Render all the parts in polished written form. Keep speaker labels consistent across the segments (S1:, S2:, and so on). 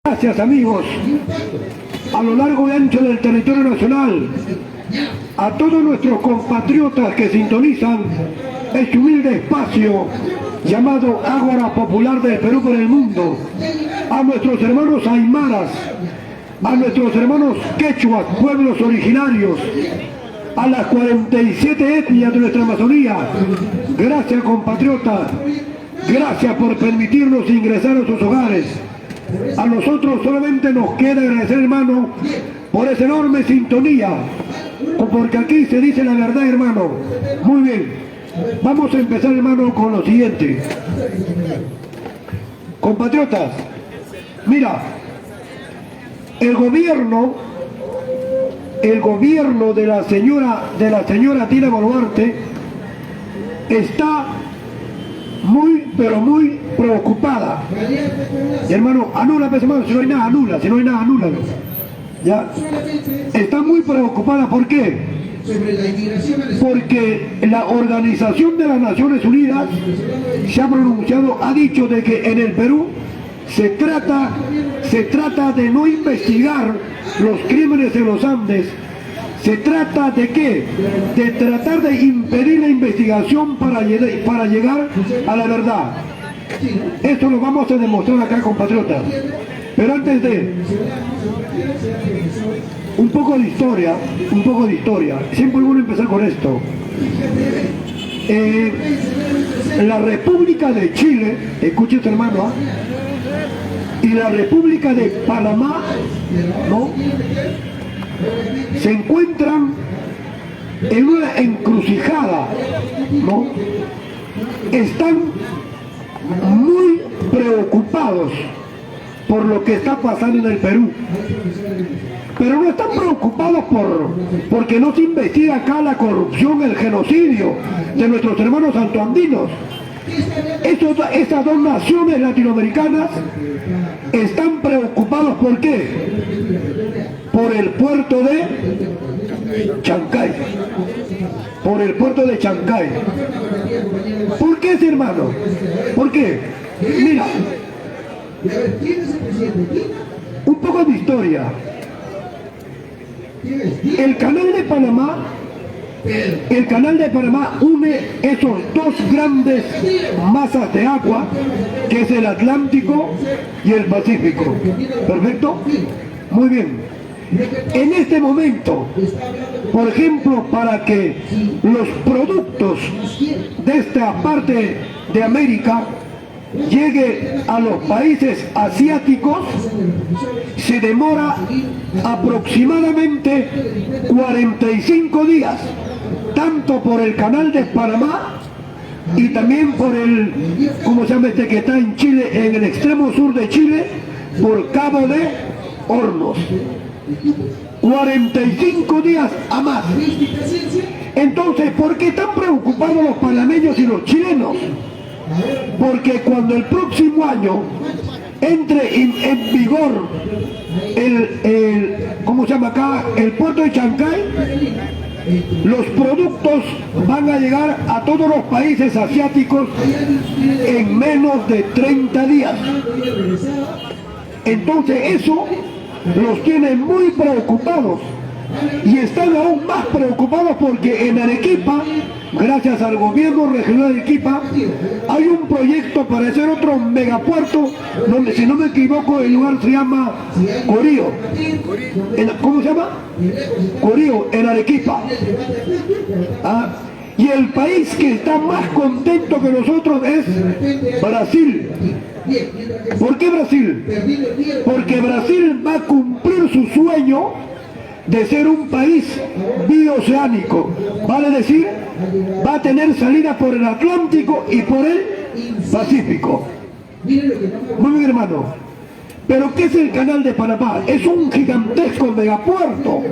S1: Gracias, amigos, a lo largo y ancho del territorio nacional, a todos nuestros compatriotas que sintonizan este humilde espacio llamado Ágora Popular del Perú por el mundo, a nuestros hermanos aymaras, a nuestros hermanos quechuas, pueblos originarios, a las 47 etnias de nuestra Amazonía. Gracias, compatriotas, gracias por permitirnos ingresar a sus hogares. A nosotros solamente nos queda agradecer, hermano, por esa enorme sintonía, porque aquí se dice la verdad, hermano. Muy bien, vamos a empezar, hermano, con lo siguiente. Compatriotas, mira, el gobierno de la señora Dina Boluarte está muy, pero muy preocupada. Y, hermano, anula, pues, hermano, si no hay nada, anula, si no hay nada, anúlalo. ¿Ya? Está muy preocupada, ¿por qué? Porque la Organización de las Naciones Unidas se ha pronunciado, ha dicho de que en el Perú se trata de no investigar los crímenes en los Andes. ¿Se trata de qué? De tratar de impedir la investigación para llegar a la verdad. Esto lo vamos a demostrar acá, compatriotas. Pero antes de... un poco de historia. Siempre es bueno empezar con esto. La República de Chile, escuche este hermano, y la República de Panamá, ¿no?, se encuentran en una encrucijada, ¿no? Están muy preocupados por lo que está pasando en el Perú, pero no están preocupados porque no se investiga acá la corrupción, el genocidio de nuestros hermanos santoandinos. Estas dos naciones latinoamericanas están preocupados, ¿por qué? Por el puerto de Chancay. Por el puerto de Chancay. ¿Por qué, hermano? ¿Por qué? Mira, un poco de historia. El canal de Panamá une esos dos grandes masas de agua, que es el Atlántico y el Pacífico. ¿Perfecto? Muy bien. En este momento, por ejemplo, para que los productos de esta parte de América llegue a los países asiáticos, se demora aproximadamente 45 días, tanto por el canal de Panamá y también por el, ¿cómo se llama este que está en Chile, en el extremo sur de Chile, por Cabo de Hornos? 45 días a más. Entonces, ¿por qué están preocupados los panameños y los chilenos? Porque cuando el próximo año entre en vigor ¿cómo se llama acá?, el puerto de Chancay, los productos van a llegar a todos los países asiáticos en menos de 30 días. Entonces eso los tiene muy preocupados, y están aún más preocupados porque en Arequipa, gracias al gobierno regional de Arequipa, hay un proyecto para hacer otro megapuerto, donde, si no me equivoco, el lugar se llama Corío. ¿Cómo se llama? Corío, en Arequipa. Y el país que está más contento que nosotros es Brasil. ¿Por qué Brasil? Porque Brasil va a cumplir su sueño de ser un país bioceánico, vale decir, va a tener salida por el Atlántico y por el Pacífico. Muy bien, hermano. Pero ¿qué es el canal de Panamá? Es un gigantesco megapuerto,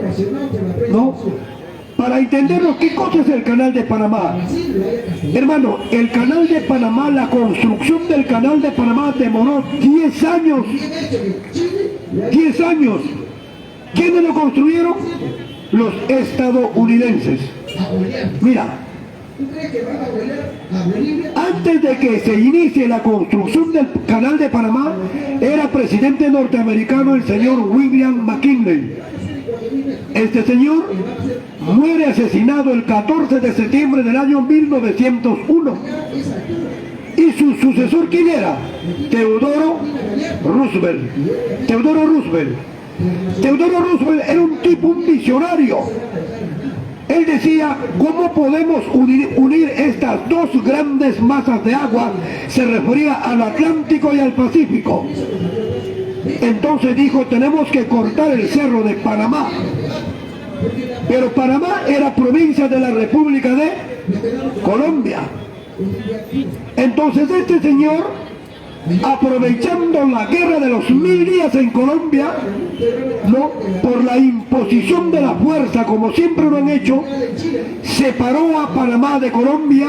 S1: ¿no? Para entenderlo, ¿qué cosa es el canal de Panamá? Hermano, el canal de Panamá, la construcción del canal de Panamá demoró 10 años. 10 años. ¿Quiénes lo construyeron? Los estadounidenses. Mira, Antes de que se inicie la construcción del canal de Panamá, era presidente norteamericano el señor William McKinley. Este señor muere asesinado el 14 de septiembre del año 1901. ¿Y su sucesor quién era? Teodoro Roosevelt. Teodoro Roosevelt era un tipo, un visionario. Él decía, ¿cómo podemos unir estas dos grandes masas de agua? Se refería al Atlántico y al Pacífico. Entonces dijo, tenemos que cortar el cerro de Panamá. Pero Panamá era provincia de la República de Colombia. Entonces este señor, aprovechando la guerra de los 1000 días en Colombia, ¿no?, por la imposición de la fuerza, como siempre lo han hecho, separó a Panamá de Colombia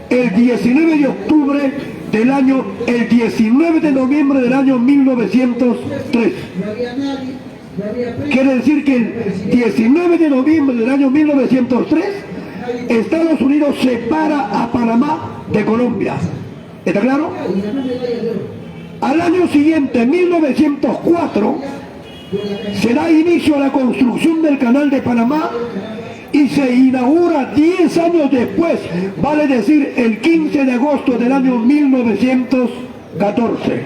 S1: el 19 de octubre del año, el 19 de noviembre del año 1903. Quiere decir que el 19 de noviembre del año 1903, Estados Unidos separa a Panamá de Colombia. ¿Está claro? Al año siguiente, 1904, se da inicio a la construcción del canal de Panamá y se inaugura 10 años después, vale decir el 15 de agosto del año 1914.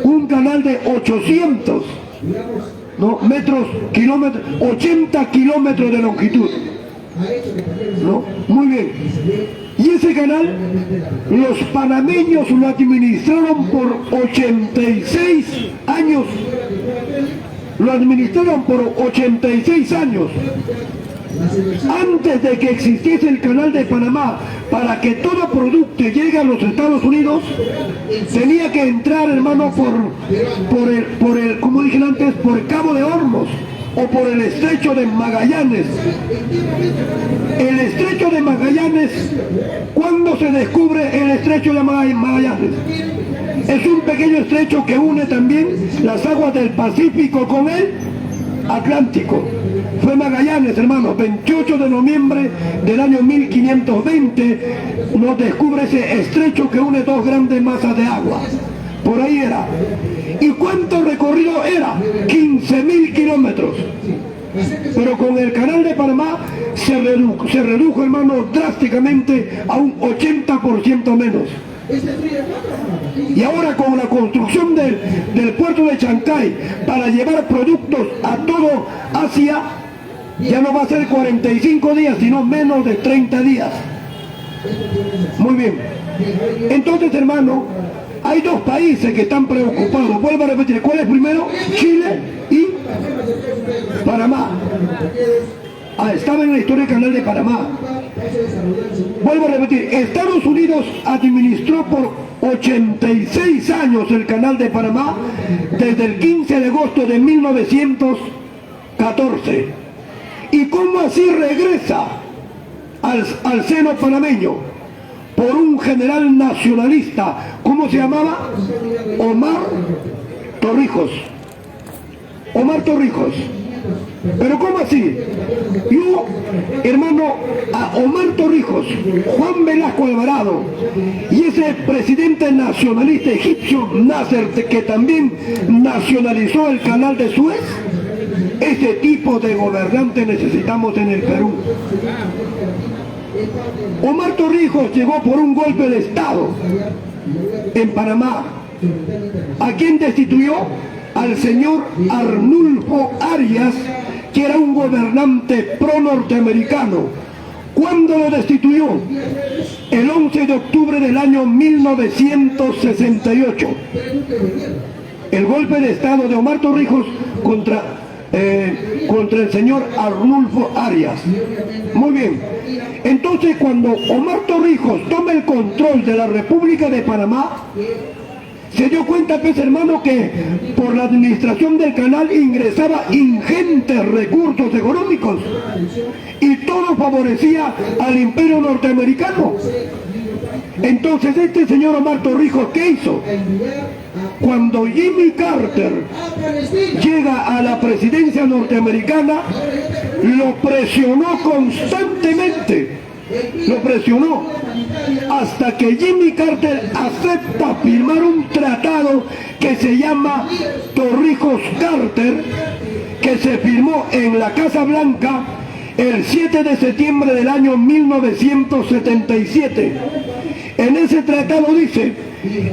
S1: Un canal de 800 metros, kilómetros, 80 kilómetros de longitud. ¿No? Muy bien. Y ese canal, los panameños lo administraron por 86 años. Lo administraron por 86 años. Antes de que existiese el canal de Panamá, para que todo producto llegue a los Estados Unidos, tenía que entrar, hermano, por el, como dije antes, por el Cabo de Hornos o por el Estrecho de Magallanes. El Estrecho de Magallanes, ¿cuándo se descubre el Estrecho de Magallanes? Es un pequeño estrecho que une también las aguas del Pacífico con el Atlántico. Fue Magallanes, hermano, 28 de noviembre del año 1520, nos descubre ese estrecho que une dos grandes masas de agua. Por ahí era. ¿Y cuánto recorrido era? 15.000 kilómetros. Pero con el canal de Panamá se redujo, hermano, drásticamente a un 80% menos. Y ahora con la construcción del puerto de Chancay para llevar productos a todo Asia, ya no va a ser 45 días, sino menos de 30 días. Muy bien. Entonces, hermano, hay dos países que están preocupados. Vuelvo a repetir, ¿cuál es primero? Chile y Panamá. Estaba en la historia del canal de Panamá. Vuelvo a repetir, Estados Unidos administró por 86 años el canal de Panamá desde el 15 de agosto de 1914. ¿Y cómo así regresa al seno panameño? Por un general nacionalista, ¿cómo se llamaba? Omar Torrijos. Omar Torrijos. ¿Pero cómo así? Yo, hermano, a Omar Torrijos, Juan Velasco Alvarado y ese presidente nacionalista egipcio Nasser, que también nacionalizó el canal de Suez, ese tipo de gobernante necesitamos en el Perú. Omar Torrijos llegó por un golpe de Estado en Panamá. ¿A quién destituyó? Al señor Arnulfo Arias, que era un gobernante pro-norteamericano. ¿Cuándo lo destituyó? El 11 de octubre del año 1968. El golpe de Estado de Omar Torrijos contra el señor Arnulfo Arias. Muy bien. Entonces, cuando Omar Torrijos toma el control de la República de Panamá, se dio cuenta, pues, hermano, que por la administración del canal ingresaba ingentes recursos económicos y todo favorecía al imperio norteamericano. Entonces este señor Omar Torrijos, ¿qué hizo? Cuando Jimmy Carter llega a la presidencia norteamericana, lo presionó constantemente lo presionó, hasta que Jimmy Carter acepta firmar un tratado que se llama Torrijos-Carter, que se firmó en la Casa Blanca el 7 de septiembre del año 1977. En ese tratado dice: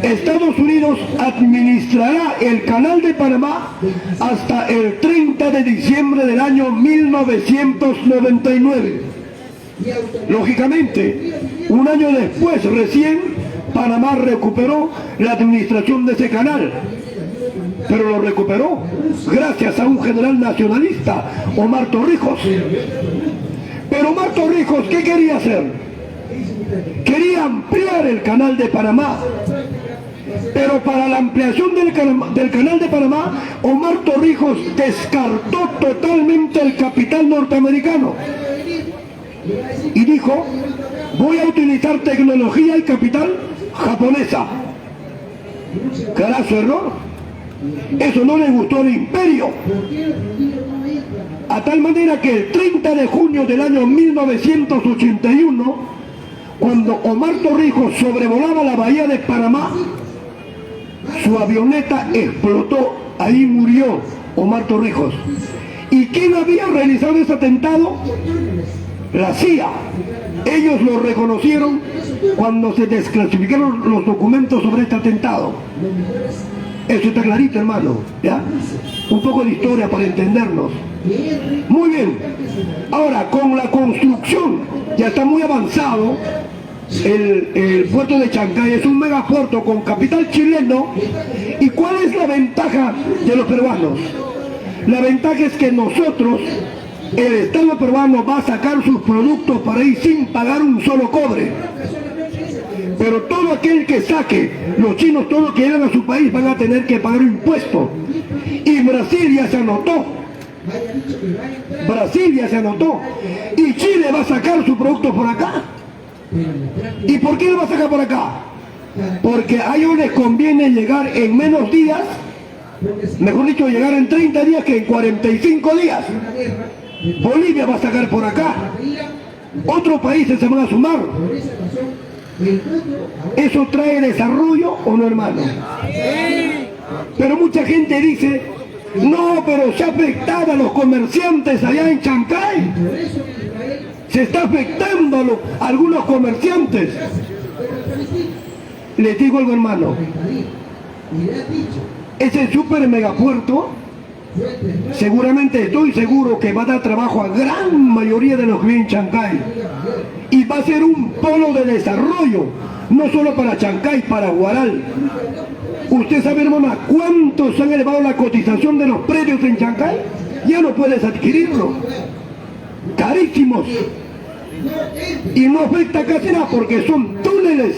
S1: Estados Unidos administrará el Canal de Panamá hasta el 30 de diciembre del año 1999. Lógicamente, un año después recién, Panamá recuperó la administración de ese canal. Pero lo recuperó gracias a un general nacionalista, Omar Torrijos. Pero Omar Torrijos, ¿qué quería hacer? Quería ampliar el canal de Panamá. Pero para la ampliación del canal de Panamá, Omar Torrijos descartó totalmente el capital norteamericano y dijo: voy a utilizar tecnología y capital japonesa. Carazo error. Eso no le gustó al imperio, a tal manera que el 30 de junio del año 1981, cuando Omar Torrijos sobrevolaba la bahía de Panamá, su avioneta explotó. Ahí murió Omar Torrijos. ¿Y quién había realizado ese atentado? La CIA. Ellos lo reconocieron cuando se desclasificaron los documentos sobre este atentado. Eso está clarito, hermano, ¿ya? Un poco de historia para entendernos. Muy bien. Ahora, con la construcción, ya está muy avanzado. El puerto de Chancay es un megapuerto con capital chileno. ¿Y cuál es la ventaja de los peruanos? La ventaja es que nosotros, el Estado peruano, va a sacar sus productos para ir sin pagar un solo cobre. Pero todo aquel que saque, los chinos, todos los que llegan a su país, van a tener que pagar impuestos. Y Brasil ya se anotó. Brasil ya se anotó. Y Chile va a sacar sus productos por acá. ¿Y por qué lo va a sacar por acá? Porque a ellos les conviene llegar en menos días, mejor dicho, llegar en 30 días que en 45 días. Bolivia va a sacar por acá. Otros países se van a sumar. ¿Eso trae desarrollo o no, hermano? Pero mucha gente dice: no, pero se afectan a los comerciantes allá en Chancay. Se está afectando a algunos comerciantes. Les digo algo, hermano. Ese super megapuerto, seguramente, estoy seguro que va a dar trabajo a gran mayoría de los que viven en Chancay. Y va a ser un polo de desarrollo, no solo para Chancay, para Huaral. ¿Usted sabe, hermana, cuántos han elevado la cotización de los predios en Chancay? Ya no puedes adquirirlo. Carísimos. Y no afecta casi nada porque son túneles.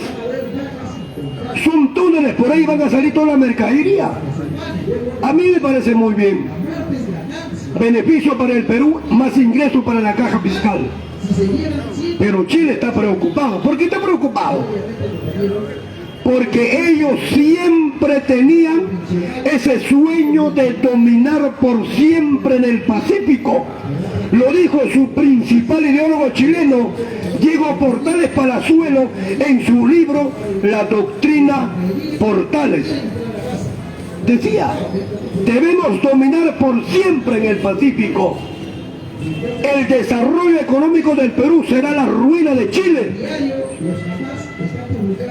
S1: Son túneles, por ahí van a salir toda la mercadería. A mí me parece muy bien. Beneficio para el Perú, más ingresos para la caja fiscal. Pero Chile está preocupado. ¿Por qué está preocupado? Porque ellos siempre tenían ese sueño de dominar por siempre en el Pacífico. Lo dijo su principal ideólogo chileno, Diego Portales Palazuelo, en su libro La Doctrina Portales. Decía: debemos dominar por siempre en el Pacífico. El desarrollo económico del Perú será la ruina de Chile.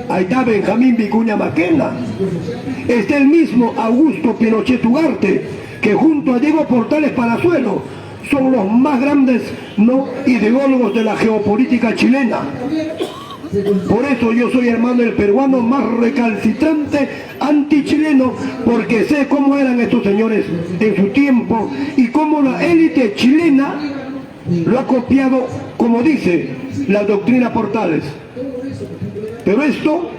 S1: Ahí está Benjamín Vicuña Maquena. Está el mismo Augusto Pinochet Ugarte, que junto a Diego Portales Palazuelo son los más grandes ideólogos de la geopolítica chilena. Por eso yo soy, hermano, el peruano más recalcitrante antichileno, porque sé cómo eran estos señores en su tiempo y cómo la élite chilena lo ha copiado, como dice la doctrina Portales. Pero esto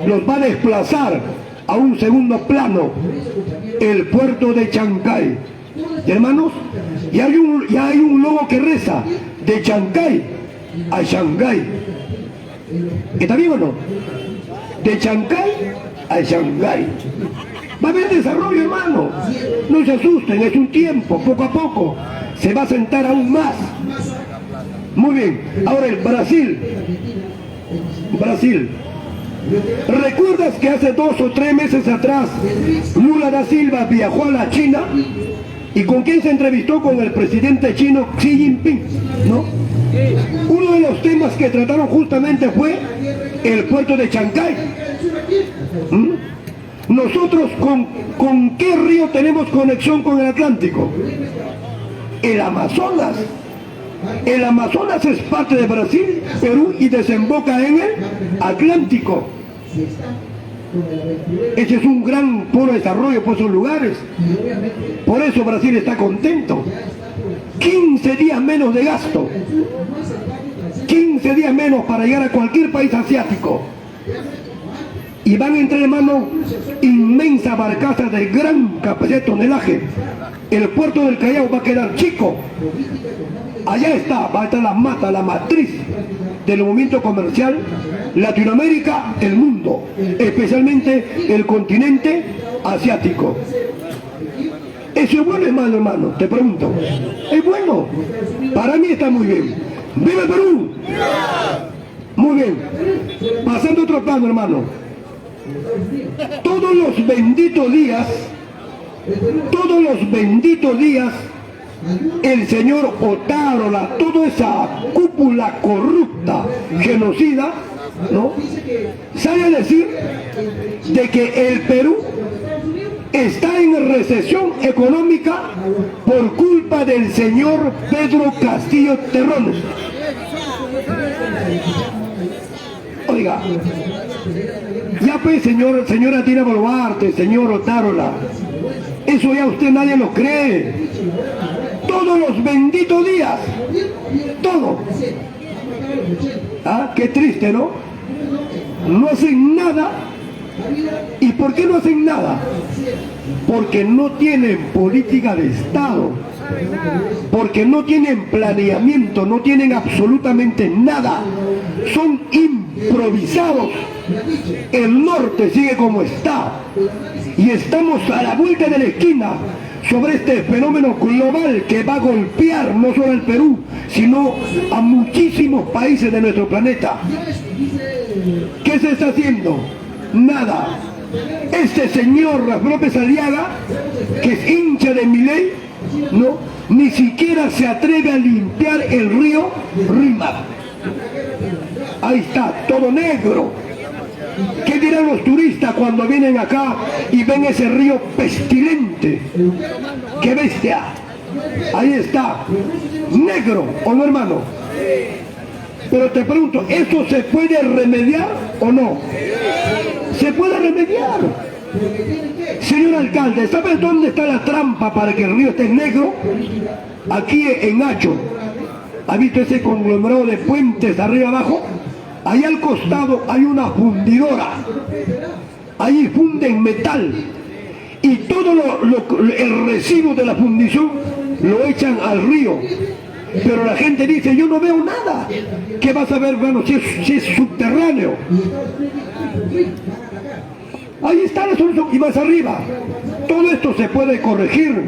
S1: los va a desplazar a un segundo plano, el puerto de Chancay. Y, hermanos, ya hay un logo que reza: de Chancay a Shanghái. ¿Está bien o no? De Chancay a Shanghái. Va a haber desarrollo, hermano. No se asusten, es un tiempo, poco a poco se va a sentar aún más. Muy bien, ahora el Brasil. Brasil. ¿Recuerdas que hace 2 o 3 meses atrás Lula da Silva viajó a la China? ¿Y con quién se entrevistó? Con el presidente chino Xi Jinping, ¿no? Uno de los temas que trataron justamente fue el puerto de Chancay. Nosotros, ¿con qué río tenemos conexión con el Atlántico? El Amazonas. El Amazonas es parte de Brasil, Perú y desemboca en el Atlántico. Ese es un gran polo de desarrollo por esos lugares. Por eso Brasil está contento. 15 días menos de gasto. 15 días menos para llegar a cualquier país asiático. Y van a entrar en mano inmensas barcazas de gran capacidad de tonelaje. El puerto del Callao va a quedar chico. Allá está, va a estar la mata, la matriz del movimiento comercial, Latinoamérica, el mundo, especialmente el continente asiático. ¿Eso es bueno o es malo, hermano? Te pregunto. Es bueno. Para mí está muy bien. ¡Viva el Perú! Muy bien. Pasando a otro plano, hermano. Todos los benditos días, el señor Otárola, toda esa cúpula corrupta, genocida, ¿no?, sale a decir de que el Perú está en recesión económica por culpa del señor Pedro Castillo Terrones. Oiga, ya pues, señora Dina Boluarte, señor Otárola, eso ya usted nadie lo cree. Todos los benditos días, todo. Ah, qué triste, ¿no? No hacen nada. ¿Y por qué no hacen nada? Porque no tienen política de Estado, porque no tienen planeamiento, no tienen absolutamente nada, son improvisados. El norte sigue como está y estamos a la vuelta de la esquina sobre este fenómeno global que va a golpear no solo al Perú, sino a muchísimos países de nuestro planeta. ¿Qué se está haciendo? Nada. Este señor López Aliaga, que es hincha de Milei, no, ni siquiera se atreve a limpiar el río Rímac. Ahí está, todo negro. ¿Qué dirán los turistas cuando vienen acá y ven ese río pestilente? ¡Qué bestia! Ahí está, negro, ¿o no, hermano? Pero te pregunto, ¿esto se puede remediar o no? Se puede remediar. Señor alcalde, ¿sabes dónde está la trampa para que el río esté negro? Aquí en Hacho. ¿Ha visto ese conglomerado de puentes arriba abajo? Ahí al costado hay una fundidora. Ahí funden metal. Y todo el residuo de la fundición lo echan al río. Pero la gente dice, yo no veo nada. ¿Qué vas a ver, bueno, si es subterráneo? Ahí está la solución. Y más arriba. Todo esto se puede corregir.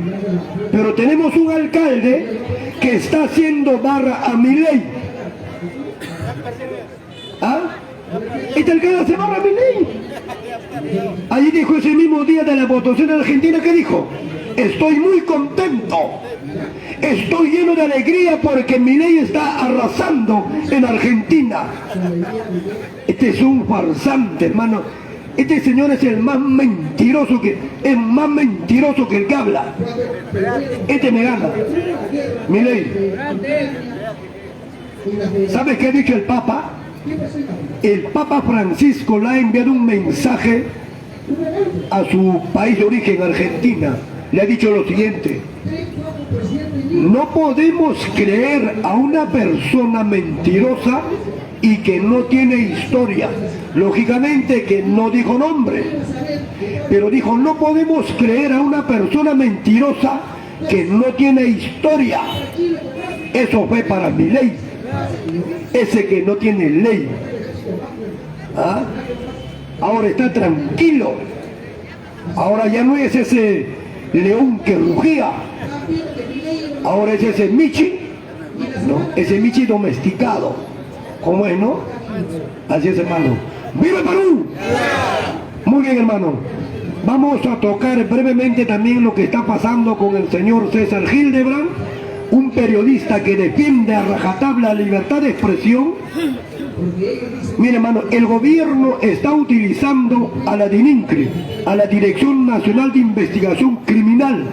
S1: Pero tenemos un alcalde que está haciendo barra a Milei. ¿Ah? Este alcalde hace barra a Milei. Allí dijo ese mismo día de la votación en Argentina, ¿qué dijo? Estoy muy contento. Estoy lleno de alegría porque Milei está arrasando en Argentina. Este es un farsante, hermano. Este señor es el más mentiroso que el que habla. Este me gana. Milei. ¿Sabes qué ha dicho el Papa? El Papa Francisco le ha enviado un mensaje a su país de origen, Argentina. Le ha dicho lo siguiente: no podemos creer a una persona mentirosa y que no tiene historia. Lógicamente que no dijo nombre, pero dijo, no podemos creer a una persona mentirosa que no tiene historia. Eso fue para Milei, ese que no tiene ley. ¿Ah? Ahora está tranquilo. Ahora ya no es ese león que rugía. Ahora es ese Michi ¿no? Ese Michi domesticado. ¿Cómo es, no? Así es, hermano. ¡Viva el Perú! Muy bien, hermano. Vamos a tocar brevemente también lo que está pasando con el señor César Hildebrand, un periodista que defiende a rajatabla la libertad de expresión. Mire, hermano, el gobierno está utilizando a la DININCRI, a la Dirección Nacional de Investigación Criminal,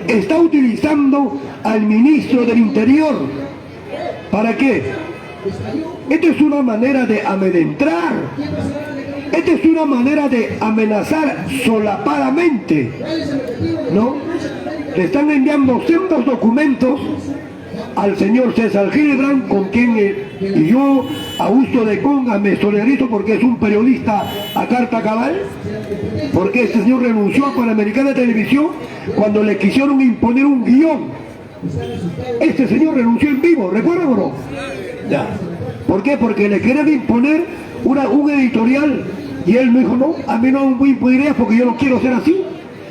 S1: está utilizando al ministro del Interior. ¿Para qué? Esta es una manera de amedrentar, esta es una manera de amenazar solapadamente, ¿no? Le están enviando ciertos documentos al señor César Hildebrand, con quien yo, Augusto de Conga, me solidarizo porque es un periodista a carta cabal, porque este señor renunció a Panamericana de Televisión cuando le quisieron imponer un guión. Este señor renunció en vivo, ¿recuerdan o no? Ya. ¿Por qué? Porque le querían imponer un editorial y él me dijo, no, a mí no me voy a imponer porque yo no quiero ser así.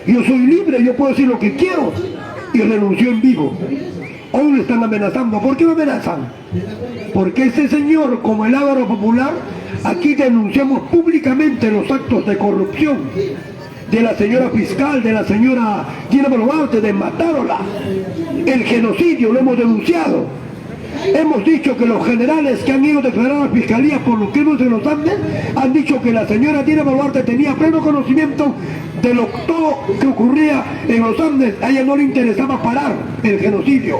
S1: Yo soy libre, yo puedo decir lo que quiero. Y renunció en vivo. Hoy le están amenazando. ¿Por qué lo amenazan? Porque este señor, como el Ágora Popular, aquí denunciamos públicamente los actos de corrupción de la señora fiscal, de la señora Dina Boluarte, de Matárola. El genocidio lo hemos denunciado. Hemos dicho que los generales que han ido a declarar a la fiscalía por los crímenes de los Andes han dicho que la señora Dina Boluarte tenía pleno conocimiento de todo que ocurría en los Andes. A ella no le interesaba parar el genocidio.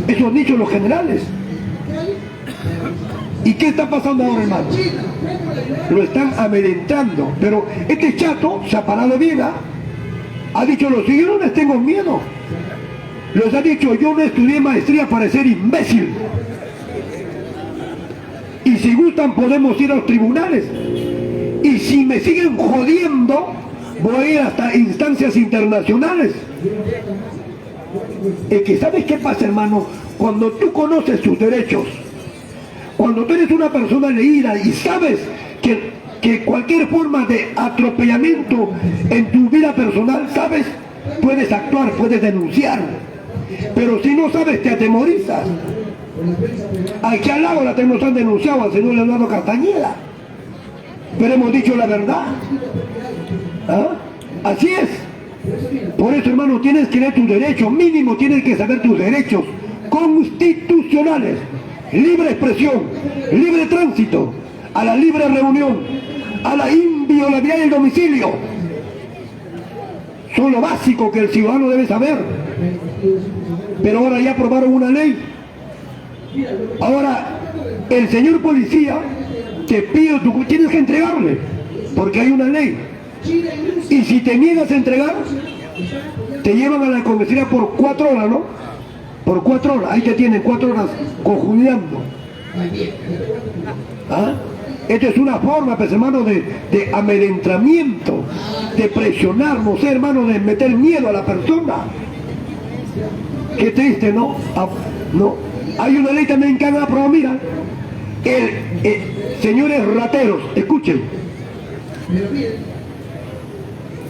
S1: Eso han dicho los generales. ¿Y qué está pasando ahora, hermano? Lo están amedrentando. Pero este chato se ha parado bien, ¿ah? Ha dicho, los yo no les tengo miedo. Les ha dicho, yo no estudié maestría para ser imbécil. Y si gustan podemos ir a los tribunales. Y si me siguen jodiendo, voy a ir hasta instancias internacionales. Es que ¿sabes qué pasa, hermano? Cuando tú conoces tus derechos, cuando tú eres una persona leída y sabes que cualquier forma de atropellamiento en tu vida personal, sabes, puedes actuar, puedes denunciar. Pero si no sabes, te atemorizas. Aquí al lado nos han denunciado al señor Leonardo Castañeda, pero hemos dicho la verdad. ¿Ah? Así es. Por eso, hermano, tienes que leer tus derechos. Mínimo tienes que saber tus derechos constitucionales: libre expresión, libre tránsito, a la libre reunión, a la inviolabilidad del domicilio. Son lo básico que el ciudadano debe saber. Pero ahora ya aprobaron una ley. Ahora el señor policía te pide, tú tienes que entregarle, porque hay una ley. Y si te niegas a entregar, te llevan a la comisaría por 4 horas, ¿no? Por 4 horas, ahí te tienen 4 horas conjugando. ¿Ah? Esta es una forma, pues, hermano, de amedrentamiento, de presionar, no sé, hermano, de meter miedo a la persona. Qué triste, ¿no? No. Hay una ley también que han aprobado, mira. Señores rateros, escuchen.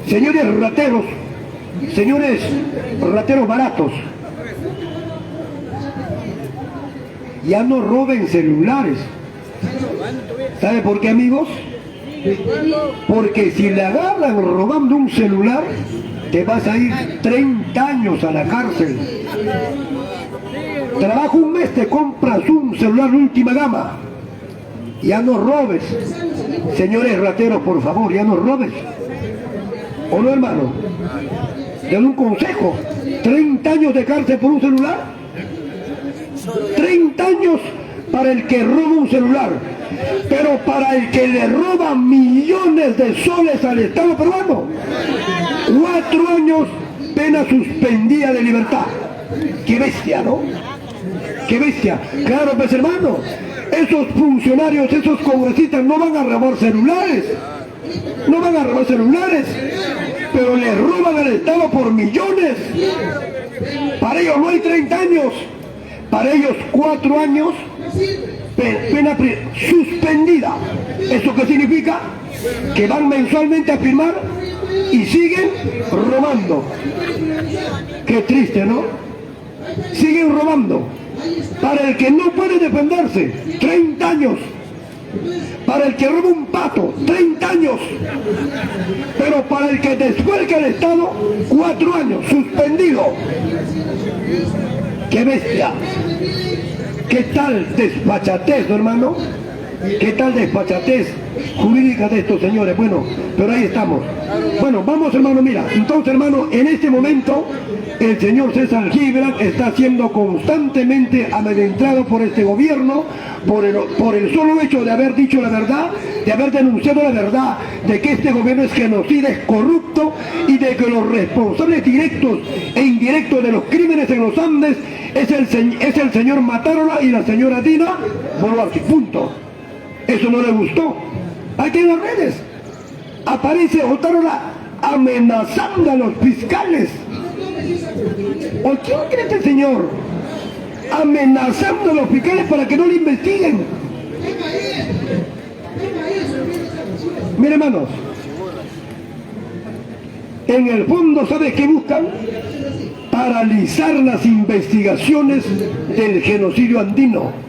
S1: Señores rateros baratos, ya no roben celulares. ¿Sabe por qué, amigos? Porque si le agarran robando un celular, te vas a ir 30 años a la cárcel. Trabaja un mes, te compras un celular de última gama. Ya no robes. Señores rateros, por favor, ya no robes. ¿O no, hermano? Den un consejo. 30 años de cárcel por un celular. 30 años para el que roba un celular. Pero para el que le roba millones de soles al Estado peruano, 4 años pena suspendida de libertad. ¡Qué bestia!, ¿no? ¡Qué bestia! Claro, pues, hermano, esos funcionarios, esos congresistas no van a robar celulares. No van a robar celulares, pero le roban al Estado por millones. Para ellos no hay 30 años. Para ellos 4 años, pena suspendida. ¿Eso qué significa? Que van mensualmente a firmar y siguen robando. Qué triste, ¿no? siguen robando. Para el que no puede defenderse, 30 años. Para el que roba un pato, 30 años. Pero para el que desfalca el Estado, 4 años, suspendido. ¡Qué bestia! ¿Qué tal despachatez, hermano? ¿Qué tal despachatez jurídica de estos señores? Bueno, pero ahí estamos. Bueno, vamos, hermano, mira. Entonces, hermano, en este momento el señor César Gibran está siendo constantemente amedrentado por este gobierno, por el solo hecho de haber dicho la verdad, de haber denunciado la verdad, de que este gobierno es genocida, es corrupto, y de que los responsables directos e indirectos de los crímenes en los Andes es el señor Matárola y la señora Dina Boluarte. Punto. Eso no le gustó. Aquí en las redes aparece Otárola amenazando a los fiscales. ¿O quién cree este señor? Amenazando a los fiscales para que no le investiguen. Miren, hermanos, en el fondo, ¿sabes qué buscan? Paralizar las investigaciones del genocidio andino.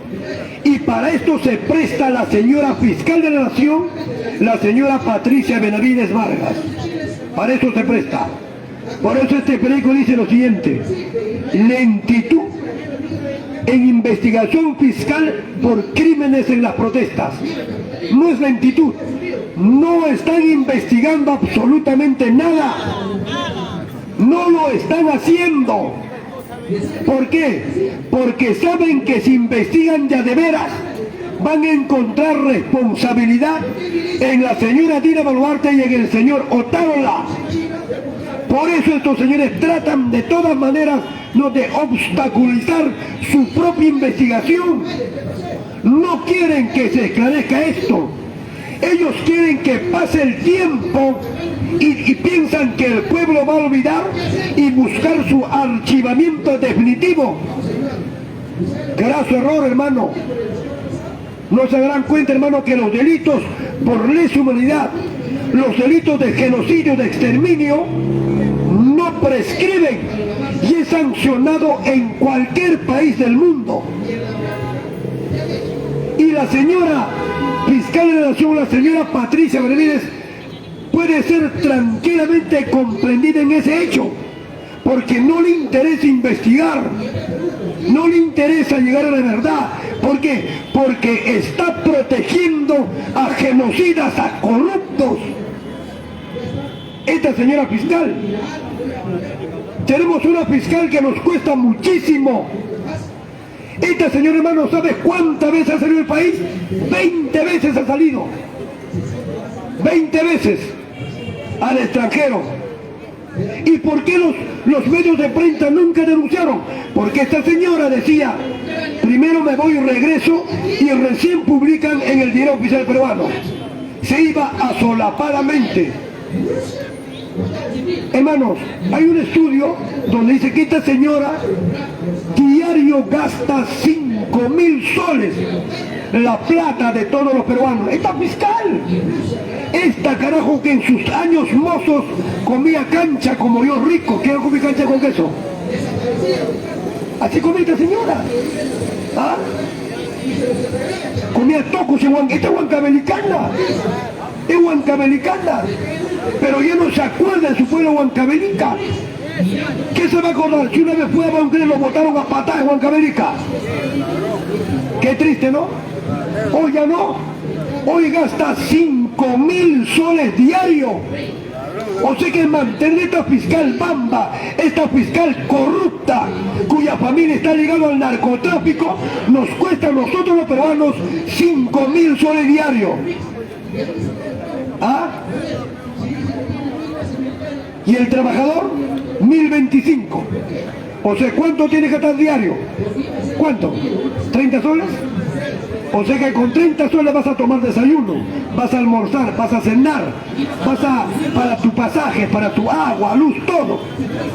S1: Y para esto se presta la señora fiscal de la Nación, la señora Patricia Benavides Vargas. Para eso se presta. Por eso este periódico dice lo siguiente: lentitud en investigación fiscal por crímenes en las protestas. No es lentitud, no están investigando absolutamente nada. No lo están haciendo. ¿Por qué? Porque saben que si investigan ya de veras van a encontrar responsabilidad en la señora Dina Boluarte y en el señor Otárola. Por eso estos señores tratan de todas maneras de obstaculizar su propia investigación. No quieren que se esclarezca esto. Ellos quieren que pase el tiempo y piensan que el pueblo va a olvidar y buscar su archivamiento definitivo. Graso error, hermano. No se darán cuenta, hermano, que los delitos por lesa humanidad, los delitos de genocidio, de exterminio, no prescriben y es sancionado en cualquier país del mundo. Y la señora fiscal de la Nación, la señora Patricia Benavides, puede ser tranquilamente comprendida en ese hecho, porque no le interesa investigar, no le interesa llegar a la verdad. ¿Por qué? Porque está protegiendo a genocidas, a corruptos. Esta señora fiscal, tenemos una fiscal que nos cuesta muchísimo. Esta señora, hermano, ¿sabe cuántas veces ha salido del país? 20 veces ha salido. 20 veces al extranjero. ¿Y por qué los medios de prensa nunca denunciaron? Porque esta señora decía: primero me voy y regreso, y recién publican en el Diario Oficial Peruano. Se iba asolapadamente. Hermanos, hay un estudio donde dice que esta señora diario gasta 5.000 soles, la plata de todos los peruanos. Esta fiscal, esta carajo que en sus años mozos comía cancha como yo rico. ¿Quién come cancha con queso? Así comía esta señora. ¿Ah? Comía tocos y esta es huancabelicana. Es huancabelicana. Pero ya no se acuerda de su pueblo huancabelica. ¿Qué se va a acordar? Si una vez fue a Bauclés, lo botaron a patadas en Huancavelica. Qué triste, ¿no? Hoy ya no. Hoy gasta 5.000 soles diarios. O sea que mantener esta fiscal bamba, esta fiscal corrupta, cuya familia está ligada al narcotráfico, nos cuesta a nosotros los peruanos 5.000 soles diarios. ¿Ah? ¿Y el trabajador? 1.025. O sea, ¿cuánto tiene que gastar diario? ¿Cuánto? ¿30 soles? O sea que con 30 soles vas a tomar desayuno, vas a almorzar, vas a cenar, para tu pasaje, para tu agua, luz, todo.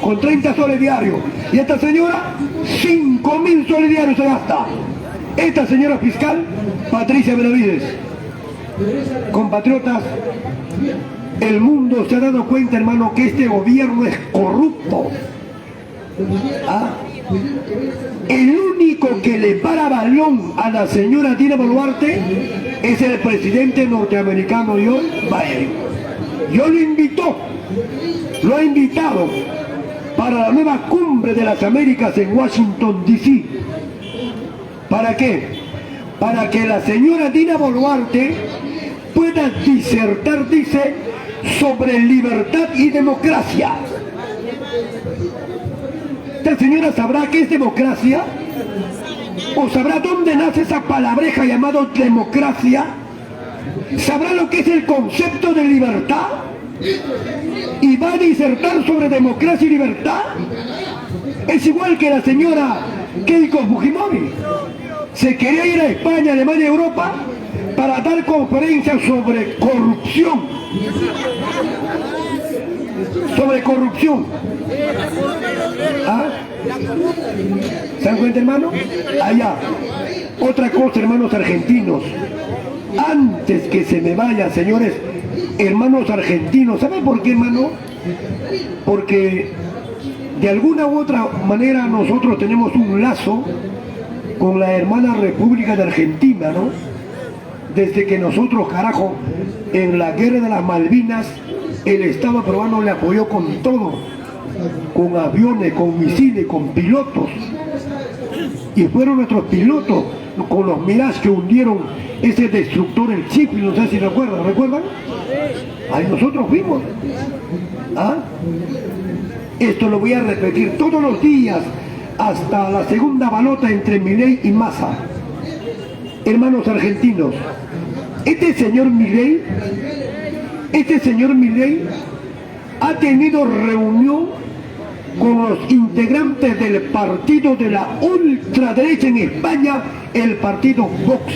S1: Con 30 soles diarios. Y esta señora, 5.000 soles diarios se gasta. Esta señora fiscal, Patricia Benavides. Compatriotas, el mundo se ha dado cuenta, hermano, que este gobierno es corrupto. ¿Ah? El único que le para balón a la señora Dina Boluarte es el presidente norteamericano Joe Biden. Yo lo ha invitado para la nueva cumbre de las Américas en Washington, D.C. ¿Para qué? Para que la señora Dina Boluarte pueda disertar, dice, sobre libertad y democracia. ¿Esta señora sabrá qué es democracia? ¿O sabrá dónde nace esa palabreja llamada democracia? ¿Sabrá lo que es el concepto de libertad? ¿Y va a disertar sobre democracia y libertad? Es igual que la señora Keiko Fujimori. Se quería ir a España, Alemania, Europa para dar conferencias sobre corrupción. Sobre corrupción. ¿Ah? ¿Se dan cuenta, hermano? Allá. Otra cosa, hermanos argentinos. Antes que se me vaya, señores, hermanos argentinos, ¿saben por qué, hermano? Porque de alguna u otra manera nosotros tenemos un lazo con la hermana República de Argentina, ¿no? Desde que nosotros, carajo, en la guerra de las Malvinas, el Estado peruano le apoyó con todo, con aviones, con misiles, con pilotos. Y fueron nuestros pilotos con los Mirage que hundieron ese destructor, el Chip, no sé si ¿recuerdan? Ahí nosotros fuimos. ¿Ah? Esto lo voy a repetir todos los días hasta la segunda balota entre Milei y Massa. Hermanos argentinos, este señor Milei ha tenido reunión con los integrantes del partido de la ultraderecha en España, el partido Vox,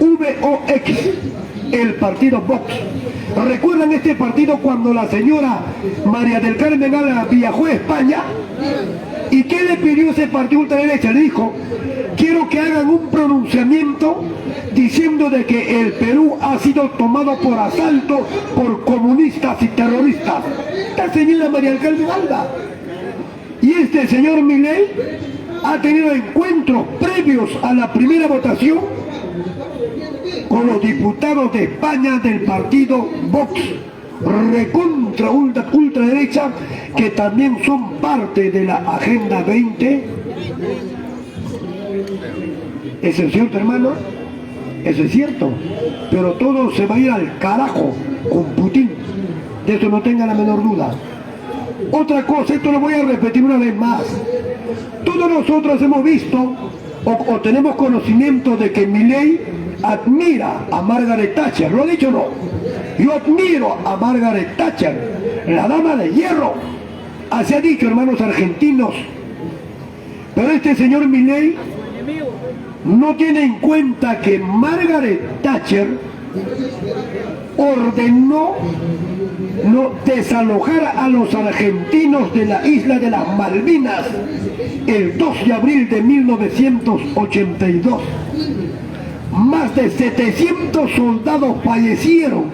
S1: VOX, el partido Vox. ¿Recuerdan este partido cuando la señora María del Carmen Alba viajó a España? ¿Y qué le pidió ese partido ultraderecha? Le dijo: quiero que hagan un pronunciamiento diciendo de que el Perú ha sido tomado por asalto por comunistas y terroristas. Esta señora María del Carmen Alba. Y este señor Milei ha tenido encuentros previos a la primera votación con los diputados de España del partido Vox, recontra ultraderecha, que también son parte de la Agenda 20. ¿Eso es cierto, hermano? Eso es cierto. Pero todo se va a ir al carajo con Putin. De eso no tenga la menor duda. Otra cosa, esto lo voy a repetir una vez más. Todos nosotros hemos visto o tenemos conocimiento de que Milei admira a Margaret Thatcher. ¿Lo ha dicho o no? Yo admiro a Margaret Thatcher, la dama de hierro. Así ha dicho, hermanos argentinos. Pero este señor Milei no tiene en cuenta que Margaret Thatcher ordenó desalojar a los argentinos de la isla de las Malvinas el 2 de abril de 1982. Más de 700 soldados fallecieron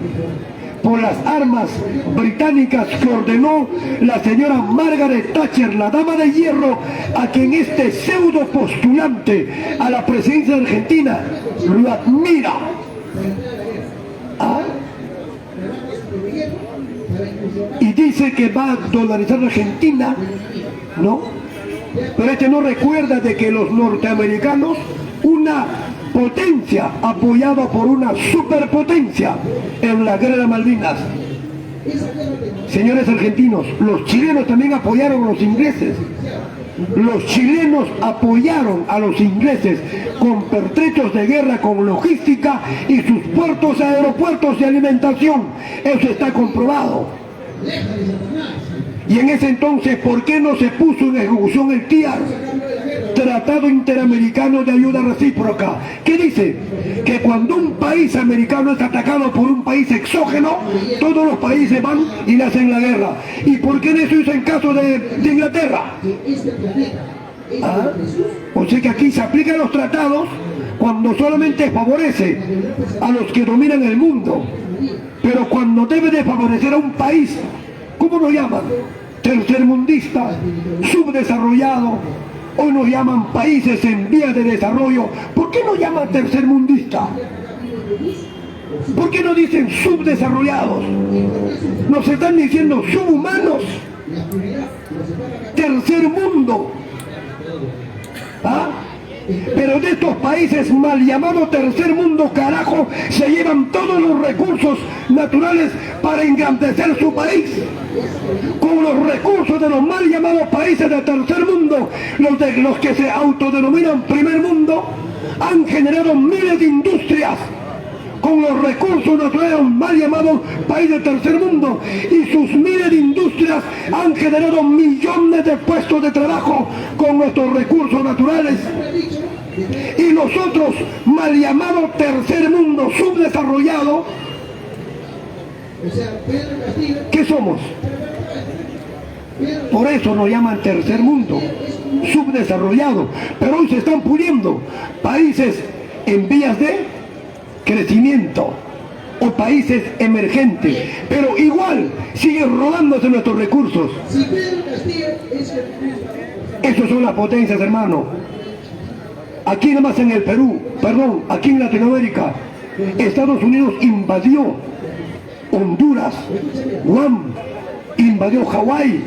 S1: por las armas británicas que ordenó la señora Margaret Thatcher, la dama de hierro, a quien este pseudo postulante a la presidencia de Argentina lo admira. ¿Ah? Y dice que va a dolarizar la Argentina, ¿no? Pero este no recuerda de que los norteamericanos, una potencia apoyada por una superpotencia en la guerra de Malvinas. Señores argentinos, los chilenos también apoyaron a los ingleses. Los chilenos apoyaron a los ingleses con pertrechos de guerra, con logística y sus puertos, aeropuertos de alimentación. Eso está comprobado. Y en ese entonces, ¿por qué no se puso en ejecución el TIAR? Tratado Interamericano de Ayuda Recíproca. ¿Qué dice? Que cuando un país americano es atacado por un país exógeno, todos los países van y le hacen la guerra. ¿Y por qué no se hizo en caso de Inglaterra? ¿Ah? O sea que aquí se aplican los tratados cuando solamente favorece a los que dominan el mundo. Pero cuando debe de favorecer a un país, ¿cómo lo llaman? tercermundista, subdesarrollado. Hoy nos llaman países en vías de desarrollo. ¿Por qué nos llaman tercermundista? ¿Por qué no dicen subdesarrollados? Nos están diciendo subhumanos. Tercer mundo. ¿Ah? Pero de estos países mal llamados tercer mundo, carajo, se llevan todos los recursos naturales para engrandecer su país. Con los recursos de los mal llamados países del tercer mundo, los que se autodenominan primer mundo, han generado miles de industrias con los recursos naturales mal llamados países del tercer mundo, y sus miles de industrias han generado millones de puestos de trabajo con nuestros recursos naturales. Y nosotros, mal llamado tercer mundo subdesarrollado, ¿qué somos? Por eso nos llaman tercer mundo subdesarrollado. Pero hoy se están puliendo países en vías de crecimiento o países emergentes, pero igual siguen robándose nuestros recursos. Esos son las potencias, hermano. Aquí nada más en el Perú, perdón, aquí en Latinoamérica, Estados Unidos invadió Honduras, Guam, invadió Hawái,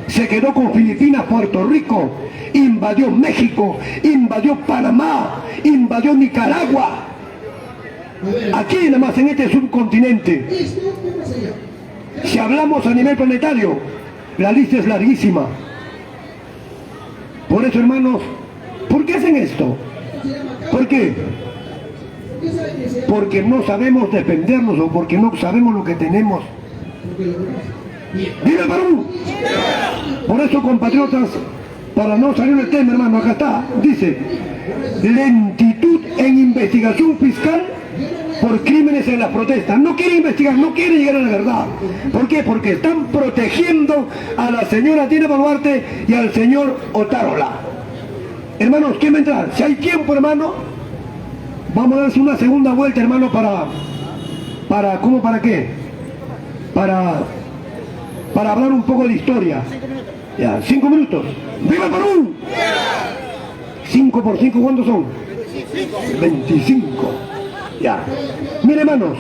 S1: se quedó con Filipinas, Puerto Rico, invadió México, invadió Panamá, invadió Nicaragua. Aquí nada más en este subcontinente. Si hablamos a nivel planetario, la lista es larguísima. Por eso, hermanos, ¿por qué hacen esto? ¿Por qué? Porque no sabemos defendernos o porque no sabemos lo que tenemos. ¡Viva el Perú! Por eso, compatriotas, para no salir del tema, hermano, acá está, dice: lentitud en investigación fiscal por crímenes en las protestas. No quiere investigar, no quiere llegar a la verdad. ¿Por qué? Porque están protegiendo a la señora Dina Boluarte y al señor Otárola. Hermanos, ¿quién va a entrar? Si hay tiempo, hermano, vamos a darse una segunda vuelta, hermano, ¿cómo para qué? Para hablar un poco de historia. Ya, 5 minutos. ¡Viva el Perú! 5 por 5, ¿cuántos son? 25. Ya. Mire, hermanos,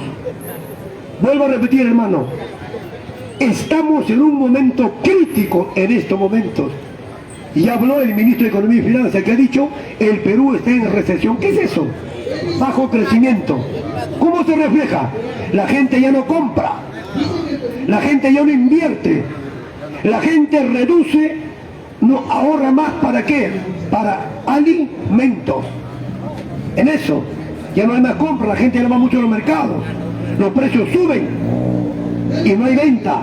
S1: vuelvo a repetir, hermano, estamos en un momento crítico en estos momentos. Y habló el ministro de Economía y Finanzas, que ha dicho: el Perú está en recesión. ¿Qué es eso? Bajo crecimiento. ¿Cómo se refleja? La gente ya no compra, la gente ya no invierte, la gente reduce, no ahorra más. ¿Para qué? Para alimentos. En eso ya no hay más compra, la gente ya no va mucho a los mercados, los precios suben y no hay venta.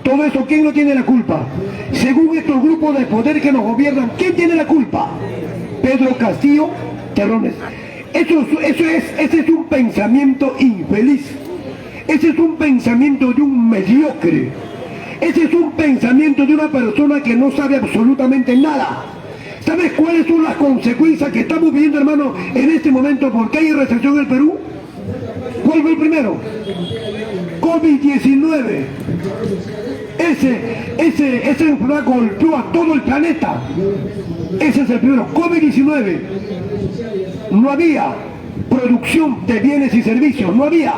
S1: Todo eso, ¿quién no tiene la culpa? Según estos grupos de poder que nos gobiernan, ¿quién tiene la culpa? Pedro Castillo, Terrones. Ese es un pensamiento infeliz. Ese es un pensamiento de un mediocre. Ese es un pensamiento de una persona que no sabe absolutamente nada. ¿Sabes cuáles son las consecuencias que estamos viviendo, hermano, en este momento? ¿Por qué hay recesión en el Perú? ¿Cuál fue el primero? COVID-19. Esa enfermedad golpeó a todo el planeta. Ese es el primero, COVID-19. No había producción de bienes y servicios, no había.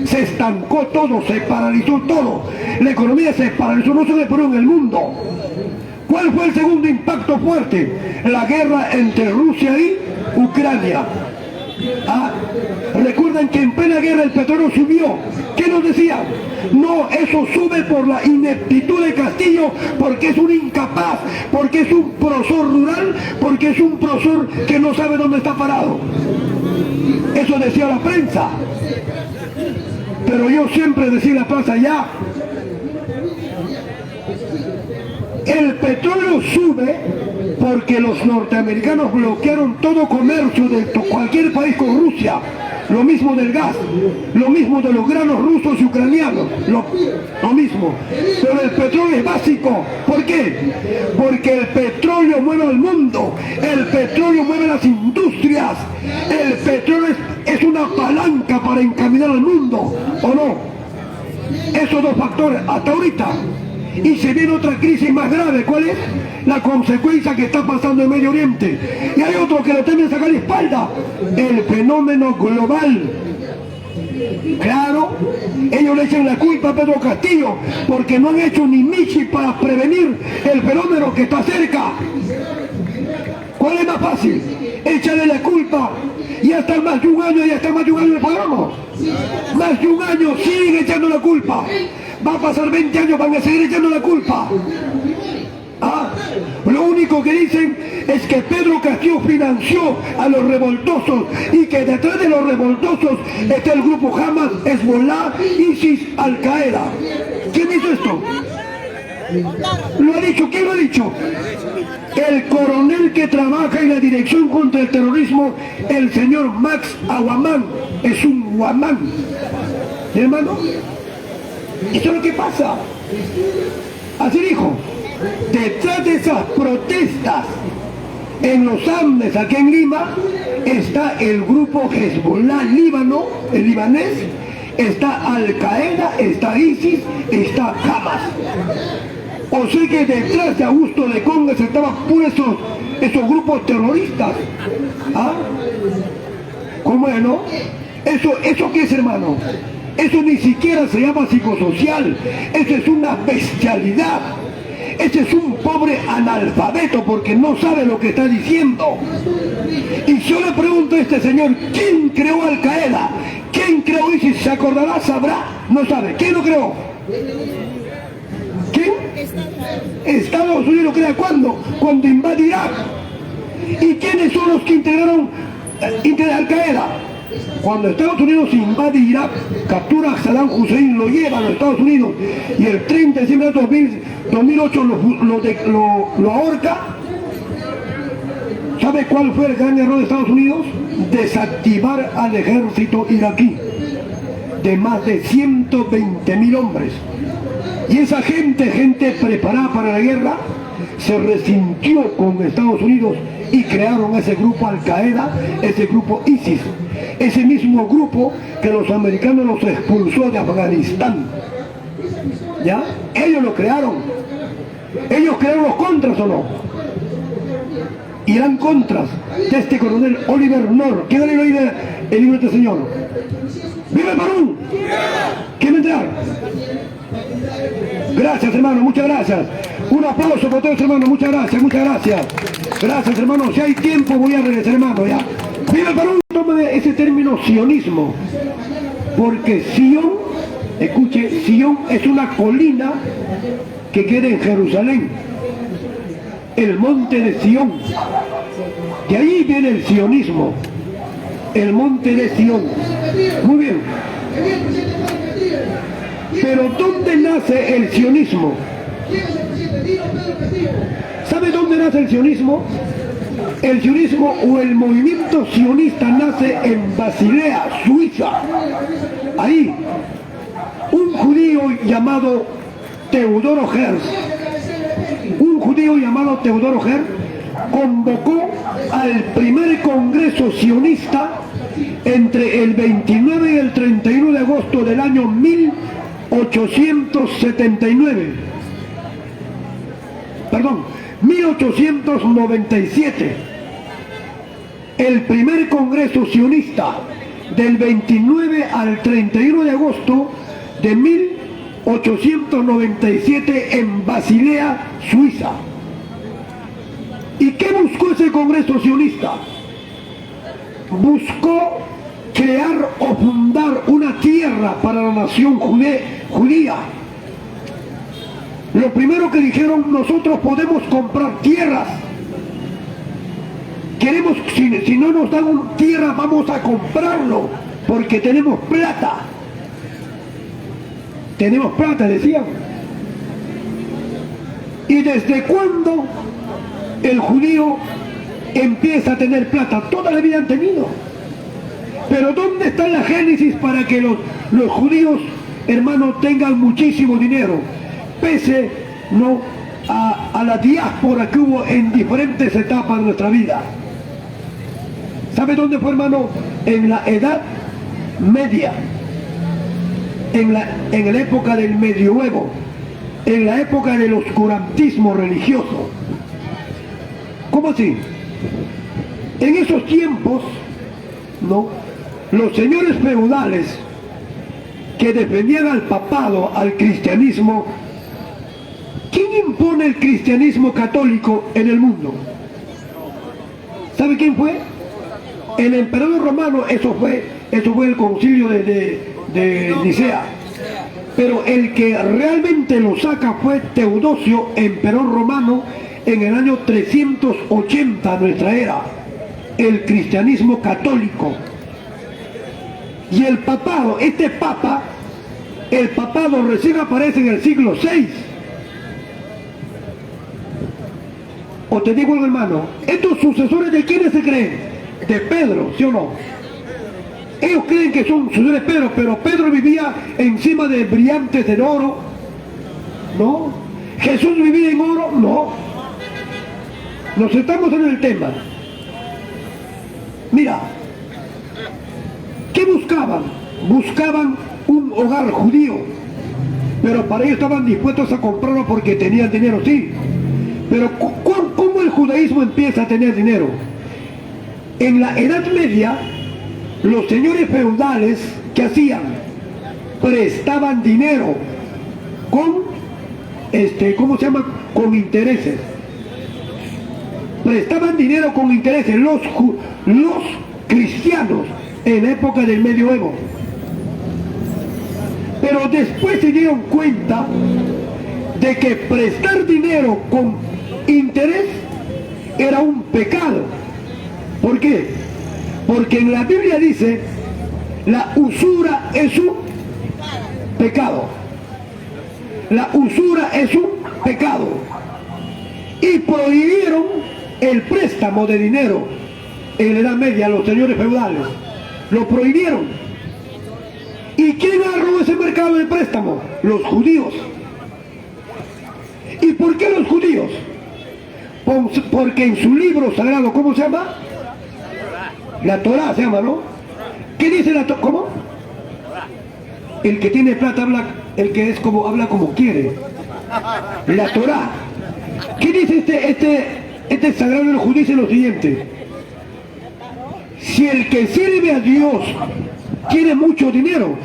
S1: Se estancó todo, se paralizó todo. La economía se paralizó, no solo en el mundo. ¿Cuál fue el segundo impacto fuerte? La guerra entre Rusia y Ucrania. Recuerdan que en plena guerra el petróleo subió. ¿Qué nos decían? No, eso sube por la ineptitud de Castillo, porque es un incapaz, porque es un profesor rural, porque es un profesor que no sabe dónde está parado. Eso decía la prensa. Pero yo siempre decía en la plaza: ya, el petróleo sube porque los norteamericanos bloquearon todo comercio de cualquier país con Rusia. Lo mismo del gas, lo mismo de los granos rusos y ucranianos, lo mismo. Pero el petróleo es básico. ¿Por qué? Porque el petróleo mueve al mundo, el petróleo mueve las industrias, el petróleo es una palanca para encaminar al mundo, ¿o no? Esos dos factores hasta ahorita. Y se viene otra crisis más grave. ¿Cuál es? La consecuencia que está pasando en Medio Oriente. Y hay otro que le temen sacar la espalda. El fenómeno global. Claro, ellos le echan la culpa a Pedro Castillo porque no han hecho ni michi para prevenir el fenómeno que está cerca. ¿Cuál es más fácil? Échale la culpa. Ya está más de un año, en el programa. Más de un año siguen echando la culpa. Va a pasar 20 años, van a seguir echando la culpa. Lo único que dicen es que Pedro Castillo financió a los revoltosos y que detrás de los revoltosos está el grupo Hamas, Hezbollah, ISIS, Al Qaeda. ¿Quién hizo esto? Lo ha dicho, ¿quién lo ha dicho? El coronel que trabaja en la Dirección contra el Terrorismo, el señor Max Aguamán. Es un guamán. Hermano, eso es lo que pasa. Así dijo. Detrás de esas protestas en los Andes, aquí en Lima, está el grupo Hezbollah Líbano, el libanés, está Al Qaeda, está ISIS, está Hamas. O sea que detrás de Augusto de Congas estaban puros esos grupos terroristas. ¿Cómo es, no? ¿Eso qué es, hermano? Eso ni siquiera se llama psicosocial. Eso es una bestialidad. Ese es un pobre analfabeto porque no sabe lo que está diciendo. Y yo le pregunto a este señor, ¿quién creó Al Qaeda? ¿Quién creó ISIS? ¿Se acordará? ¿Sabrá? No sabe. ¿Quién lo creó? ¿Quién? Estados Unidos crea ¿cuándo? Cuando invade Irak. ¿Y quiénes son los que integraron Al Qaeda? Cuando Estados Unidos invade Irak, captura a Saddam Hussein, lo lleva a los Estados Unidos y el 30 de diciembre de 2008 lo ahorca. ¿Sabe cuál fue el gran error de Estados Unidos? Desactivar al ejército iraquí de más de 120.000 hombres. Y esa gente preparada para la guerra, se resintió con Estados Unidos y crearon ese grupo Al Qaeda, ese grupo ISIS, ese mismo grupo que los americanos los expulsó de Afganistán. ¿Ya? Ellos lo crearon. Ellos crearon los contras, ¿o no? Irán contras de este coronel Oliver North. ¿Quién ha leído el libro de este señor? ¡Viva el Perú! ¿Quién entrar? Gracias, hermano, muchas gracias. Un aplauso por todos, hermano, muchas gracias, muchas gracias. Gracias, hermano. Si hay tiempo voy a regresar, hermano, ya. ¡Viva el Perú! Tome ese término sionismo. Porque Sion, escuche, Sion es una colina que queda en Jerusalén. El monte de Sion. De ahí viene el sionismo. El monte de Sion. Muy bien. Pero ¿dónde nace el sionismo? ¿Sabe dónde nace el sionismo? El sionismo o el movimiento sionista nace en Basilea, Suiza. Ahí, un judío llamado Teodoro Herzl, convocó al primer congreso sionista entre el 29 y el 31 de agosto del año 1897. El primer congreso sionista del 29 al 31 de agosto de 1897 en Basilea, Suiza. ¿Y qué buscó ese congreso sionista? Buscó crear o fundar una tierra para la nación judía. Lo primero que dijeron, nosotros podemos comprar tierras. Queremos, si no nos dan tierra, vamos a comprarlo, porque tenemos plata. Tenemos plata, decían. ¿Y desde cuándo el judío empieza a tener plata? Toda la vida han tenido. Pero ¿dónde está la génesis para que los judíos, hermanos, tengan muchísimo dinero? Pese a la diáspora que hubo en diferentes etapas de nuestra vida. ¿Sabe dónde fue, hermano? En la Edad Media. en la época del medioevo, en la época del oscurantismo religioso. ¿Cómo así? En esos tiempos, ¿no?, los señores feudales que defendían al papado, al cristianismo. ¿Quién impone el cristianismo católico en el mundo? ¿Sabe quién fue? El emperador romano. Eso fue el concilio de Nicea. Pero el que realmente lo saca fue Teodosio, emperador romano, en el año 380 de nuestra era. El cristianismo católico. Y el papado, el papado recién aparece en el siglo VI. O te digo algo, hermano, estos sucesores, ¿de quiénes se creen? De Pedro, ¿sí o no? Ellos creen que son sucesores de Pedro, pero Pedro vivía encima de brillantes de oro, ¿no? Jesús vivía en oro, no. Nos estamos en el tema. Mira, ¿qué buscaban? Buscaban un hogar judío, pero para ellos estaban dispuestos a comprarlo porque tenían dinero, sí. Pero ¿cómo el judaísmo empieza a tener dinero? En la Edad Media, los señores feudales, ¿qué hacían? Prestaban dinero con, ¿cómo se llama? Con intereses. Prestaban dinero con intereses los cristianos en la época del medioevo. Pero después se dieron cuenta de que prestar dinero con interés era un pecado. ¿Por qué? Porque en la Biblia dice, la usura es un pecado. La usura es un pecado. Y prohibieron el préstamo de dinero en la Edad Media, los señores feudales. Lo prohibieron. ¿Y quién agarró ese mercado de préstamo? Los judíos. ¿Y por qué los judíos? Porque en su libro sagrado, ¿cómo se llama? La Torá se llama, ¿no? ¿Qué dice la Torá? ¿Cómo? El que tiene plata habla, habla como quiere. La Torá. ¿Qué dice este sagrado de los judíos? Dice lo siguiente: si el que sirve a Dios tiene mucho dinero,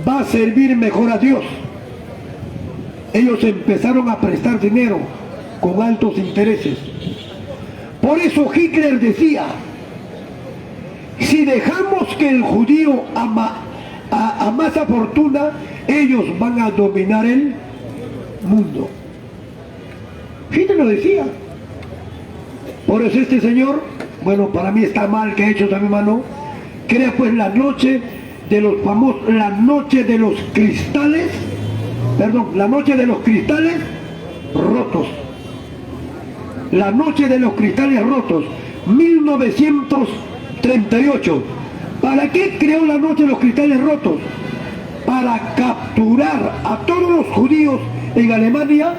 S1: va a servir mejor a Dios. Ellos empezaron a prestar dinero con altos intereses. Por eso Hitler decía, si dejamos que el judío amasa fortuna, ellos van a dominar el mundo. Hitler lo decía. Por eso este señor, bueno, para mí está mal que ha hecho también, hermano, crea pues la noche de los cristales, la noche de los cristales rotos. La noche de los cristales rotos, 1938. ¿Para qué creó la noche de los cristales rotos? Para capturar a todos los judíos en Alemania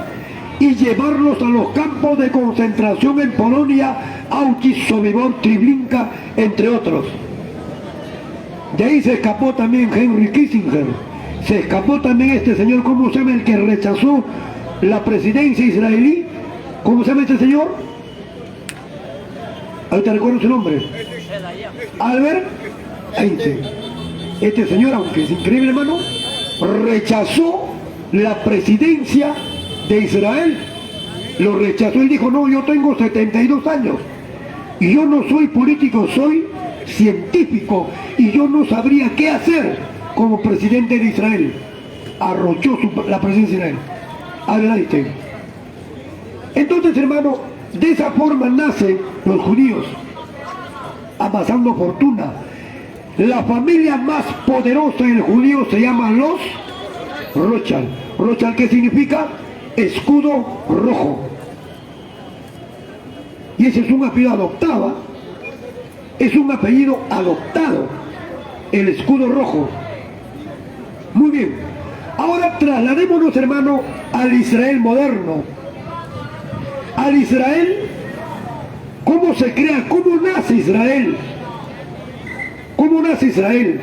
S1: y llevarlos a los campos de concentración en Polonia, Auschwitz, Sobibor, Treblinka, entre otros. De ahí se escapó también Henry Kissinger, se escapó también este señor, ¿cómo se llama? El que rechazó la presidencia israelí, ¿cómo se llama este señor? Ahorita recuerdo su nombre. Albert Einstein. Este señor, aunque es increíble, hermano, rechazó la presidencia de Israel. Lo rechazó. Él dijo, no, yo tengo 72 años y yo no soy político, soy científico y yo no sabría qué hacer como presidente de Israel. Arrochó la presidencia de Israel. Albert Einstein. Entonces, hermano, de esa forma nacen los judíos, amasando fortuna. La familia más poderosa del judío se llama los Rothschild. Rothschild, ¿qué significa? Escudo rojo. Y ese es un apellido adoptado. Es un apellido adoptado. El escudo rojo. Muy bien. Ahora trasladémonos, hermano, al Israel moderno. Al Israel, ¿cómo se crea? ¿Cómo nace Israel? ¿Cómo nace Israel?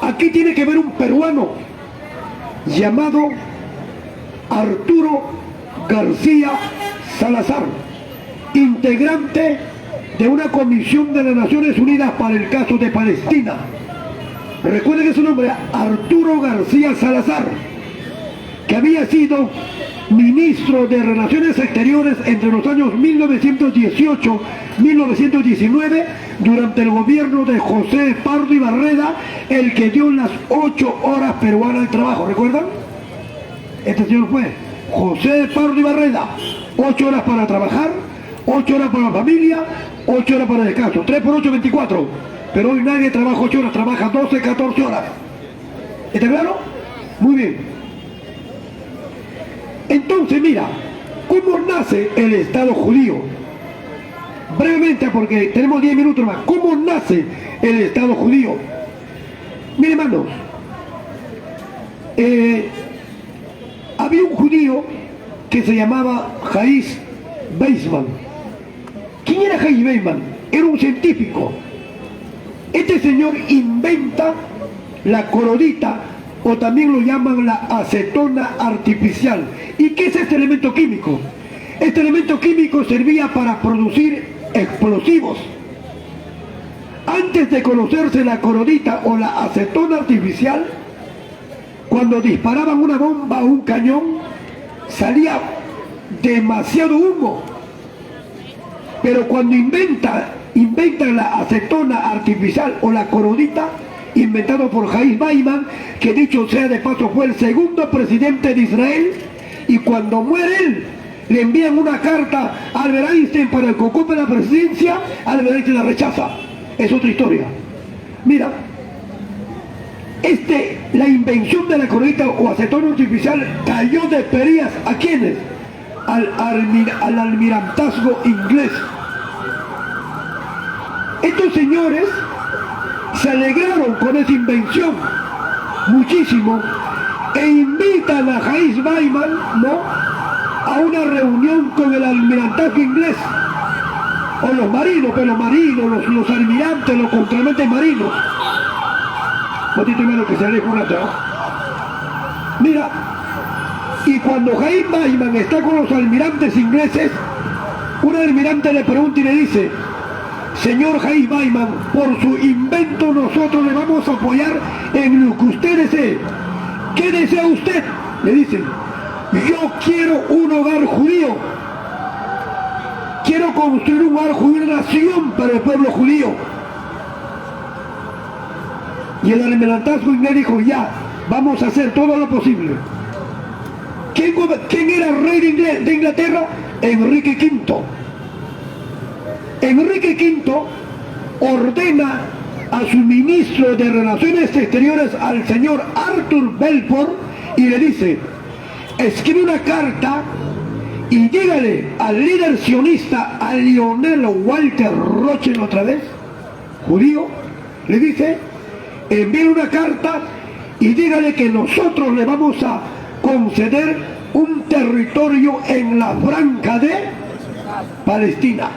S1: Aquí tiene que ver un peruano llamado Arturo García Salazar, integrante de una comisión de las Naciones Unidas para el caso de Palestina. Recuerden que su nombre era Arturo García Salazar, que había sido ministro de Relaciones Exteriores entre los años 1918-1919 durante el gobierno de José Pardo y Barreda, el que dio las 8 horas peruanas de trabajo. ¿Recuerdan? Este señor fue José Pardo y Barreda. 8 horas para trabajar, 8 horas para la familia, 8 horas para descanso. 3 por 8, 24. Pero hoy nadie trabaja 8 horas, trabaja 12, 14 horas. ¿Está claro? Muy bien. Entonces, mira, ¿cómo nace el Estado judío? Brevemente, porque tenemos 10 minutos más. ¿Cómo nace el Estado judío? Miren, hermanos, había un judío que se llamaba Haïs Weizmann. ¿Quién era Haïs Weizmann? Era un científico. Este señor inventa la corodita, o también lo llaman la acetona artificial. ¿Y qué es este elemento químico? Este elemento químico servía para producir explosivos. Antes de conocerse la corodita o la acetona artificial, cuando disparaban una bomba o un cañón, salía demasiado humo. Pero cuando inventan la acetona artificial o la corodita, inventado por Haïs Weizmann, que dicho sea de paso fue el segundo presidente de Israel, y cuando muere él, le envían una carta a Albert Einstein para que ocupe la presidencia. Albert Einstein la rechaza. Es otra historia. Mira, la invención de la corodita o acetona artificial cayó de perillas ¿a quiénes? Al almirantazgo inglés. Estos señores se alegraron con esa invención muchísimo e invitan a Haïs Weizmann, ¿no?, a una reunión con el almirantazgo inglés, o los marinos, pero los marinos, los almirantes, los contralmirantes marinos. Potito menos que se aleja un rato, ¿no? Mira, y cuando Haïs Weizmann está con los almirantes ingleses, un almirante le pregunta y le dice: señor Haïs Weizmann, por su invento nosotros le vamos a apoyar en lo que usted desee. ¿Qué desea usted? Le dicen: yo quiero un hogar judío. Quiero construir un hogar judío, una nación para el pueblo judío. Y el almirantazgo inglés dijo: ya, vamos a hacer todo lo posible. ¿Quién era el rey de Inglaterra? Enrique V. Enrique V ordena a su ministro de Relaciones Exteriores, al señor Arthur Balfour, y le dice: escribe una carta y dígale al líder sionista, a Lionel Walter Rothschild, otra vez, judío, le dice: envíe una carta y dígale que nosotros le vamos a conceder un territorio en la franja de Palestina.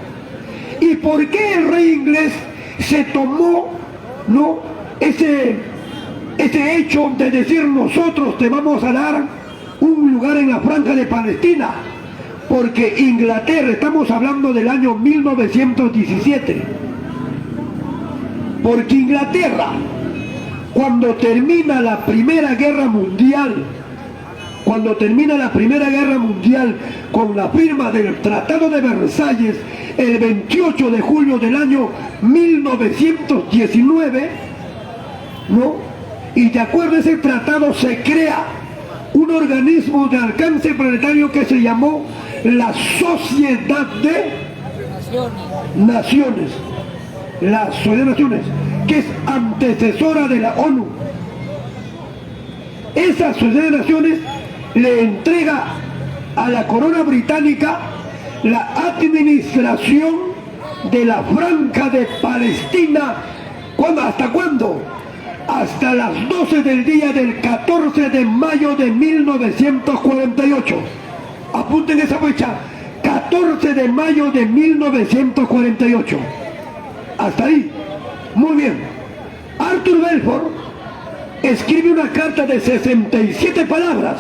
S1: ¿Y por qué el rey inglés se tomó, ¿no?, ese hecho de decir: nosotros te vamos a dar un lugar en la franja de Palestina? Porque Inglaterra, estamos hablando del año 1917, porque Inglaterra, cuando termina la Primera Guerra Mundial, con la firma del Tratado de Versalles el 28 de julio del año 1919, ¿no?, y de acuerdo a ese tratado se crea un organismo de alcance planetario que se llamó la Sociedad de Naciones, la Sociedad de Naciones, que es antecesora de la ONU. Esa Sociedad de Naciones le entrega a la corona británica la administración de la franja de Palestina. ¿Hasta cuándo? Hasta las 12 del día del 14 de mayo de 1948. Apunten esa fecha: 14 de mayo de 1948. Hasta ahí. Muy bien. Arthur Balfour escribe una carta de 67 palabras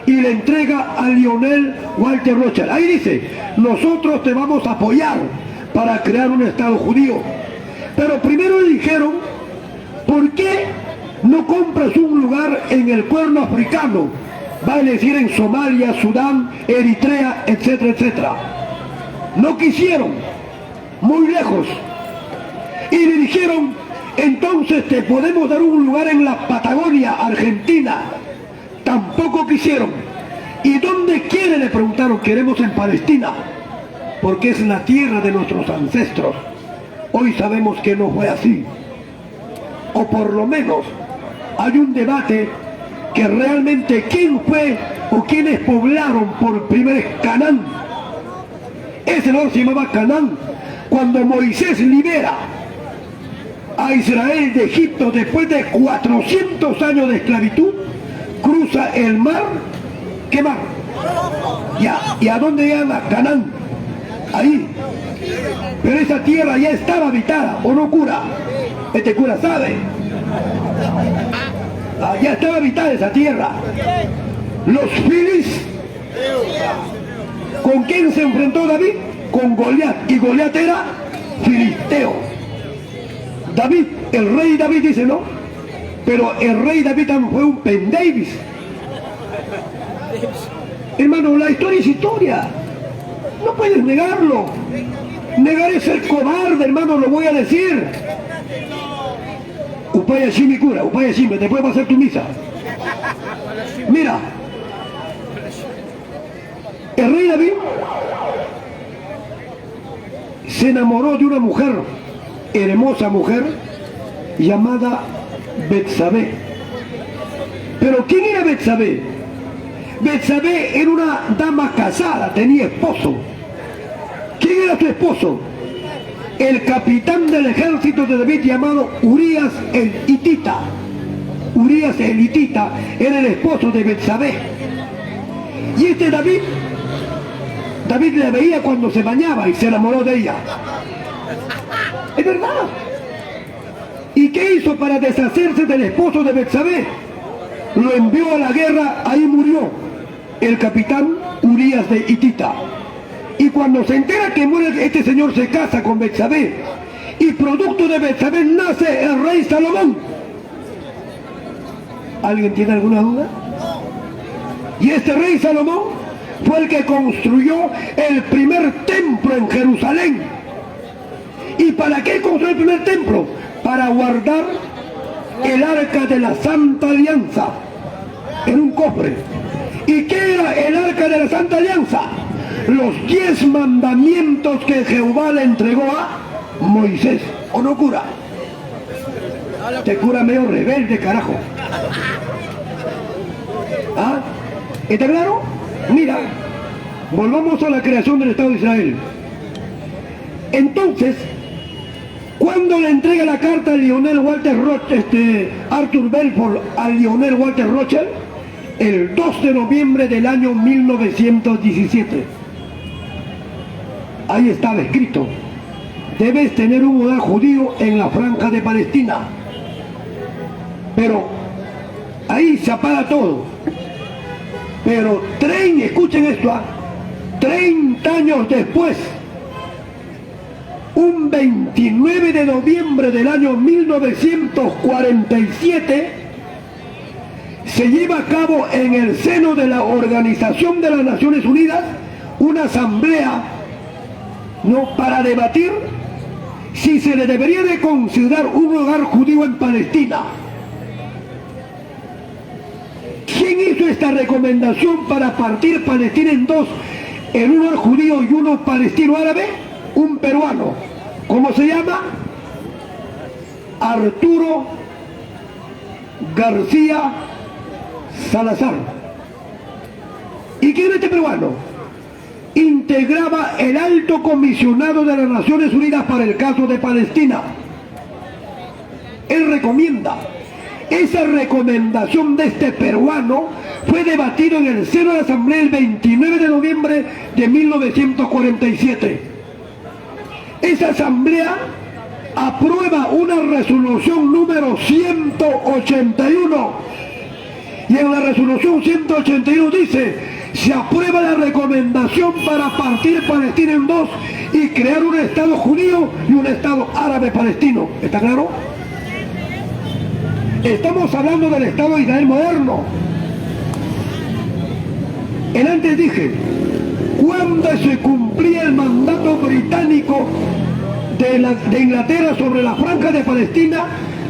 S1: y le entrega a Lionel Walter Rothschild. Ahí dice: nosotros te vamos a apoyar para crear un Estado judío. Pero primero le dijeron: ¿por qué no compras un lugar en el cuerno africano? Vale decir, en Somalia, Sudán, Eritrea, etcétera, etcétera. No quisieron, muy lejos. Y le dijeron: entonces te podemos dar un lugar en la Patagonia, Argentina. Tampoco quisieron. ¿Y dónde quiere?, le preguntaron. Queremos en Palestina, porque es la tierra de nuestros ancestros. Hoy sabemos que no fue así. O por lo menos hay un debate que realmente quién fue o quiénes poblaron por primera vez Canaán. Ese lugar se llamaba Canaán. Cuando Moisés libera a Israel de Egipto después de 400 años de esclavitud, cruza el mar. ¿Qué mar? ¿Y a dónde llegan? A Canaán. Ahí. Pero esa tierra ya estaba habitada, ¿o no, cura? Este cura sabe. Ya estaba habitada esa tierra. Los filis. ¿Con quién se enfrentó David? Con Goliat. Y Goliat era filisteo. David, el rey David, dice, ¿no? Pero el rey David también fue un pendavis. Hermano, la historia es historia. No puedes negarlo. Negar es ser cobarde, hermano, lo voy a decir. Upaya Shimi, cura, Upaya Shimi, después va a hacer tu misa. Mira, el rey David se enamoró de una mujer, hermosa mujer, llamada Betsabé. Pero ¿quién era Betsabé? Betsabé era una dama casada, tenía esposo. ¿Quién era su esposo? El capitán del ejército de David, llamado Urías el Hitita. Urías el Hitita era el esposo de Betsabé. Y este David le veía cuando se bañaba y se enamoró de ella. Es verdad. ¿Y qué hizo para deshacerse del esposo de Betsabé? Lo envió a la guerra, ahí murió el capitán Urías de Hitita. Y cuando se entera que muere este señor, se casa con Betsabé. Y producto de Betsabé nace el rey Salomón. ¿Alguien tiene alguna duda? Y este rey Salomón fue el que construyó el primer templo en Jerusalén. ¿Y para qué construyó el primer templo? Para guardar el arca de la Santa Alianza en un cofre. ¿Y qué era el arca de la Santa Alianza? Los 10 mandamientos que Jehová le entregó a Moisés. ¿O no, cura? Te cura medio rebelde, carajo. ¿Ah? ¿Está claro? Mira, volvamos a la creación del Estado de Israel. Entonces, cuando le entrega la carta a Lionel Walter Rothschild, Arthur Balfour a Lionel Walter Rothschild, el 2 de noviembre del año 1917. Ahí estaba escrito: debes tener un hogar judío en la franja de Palestina. Pero ahí se apaga todo. Pero escuchen esto, 30 años después, un 29 de noviembre del año 1947, se lleva a cabo en el seno de la Organización de las Naciones Unidas una asamblea, ¿no?, para debatir si se le debería de considerar un hogar judío en Palestina. ¿Quién hizo esta recomendación para partir Palestina en dos, en un hogar judío y uno palestino árabe? Un peruano. ¿Cómo se llama? Arturo García Salazar. ¿Y quién es este peruano? Integraba el alto comisionado de las Naciones Unidas para el caso de Palestina. Él recomienda. Esa recomendación de este peruano fue debatido en el seno de la Asamblea el 29 de noviembre de 1947. Esa asamblea aprueba una resolución número 181. Y en la resolución 181 dice: se aprueba la recomendación para partir Palestina en dos y crear un Estado judío y un Estado árabe palestino. ¿Está claro? Estamos hablando del Estado de Israel moderno. Antes dije, cuando se cumplía el mandato británico de Inglaterra sobre la franja de Palestina,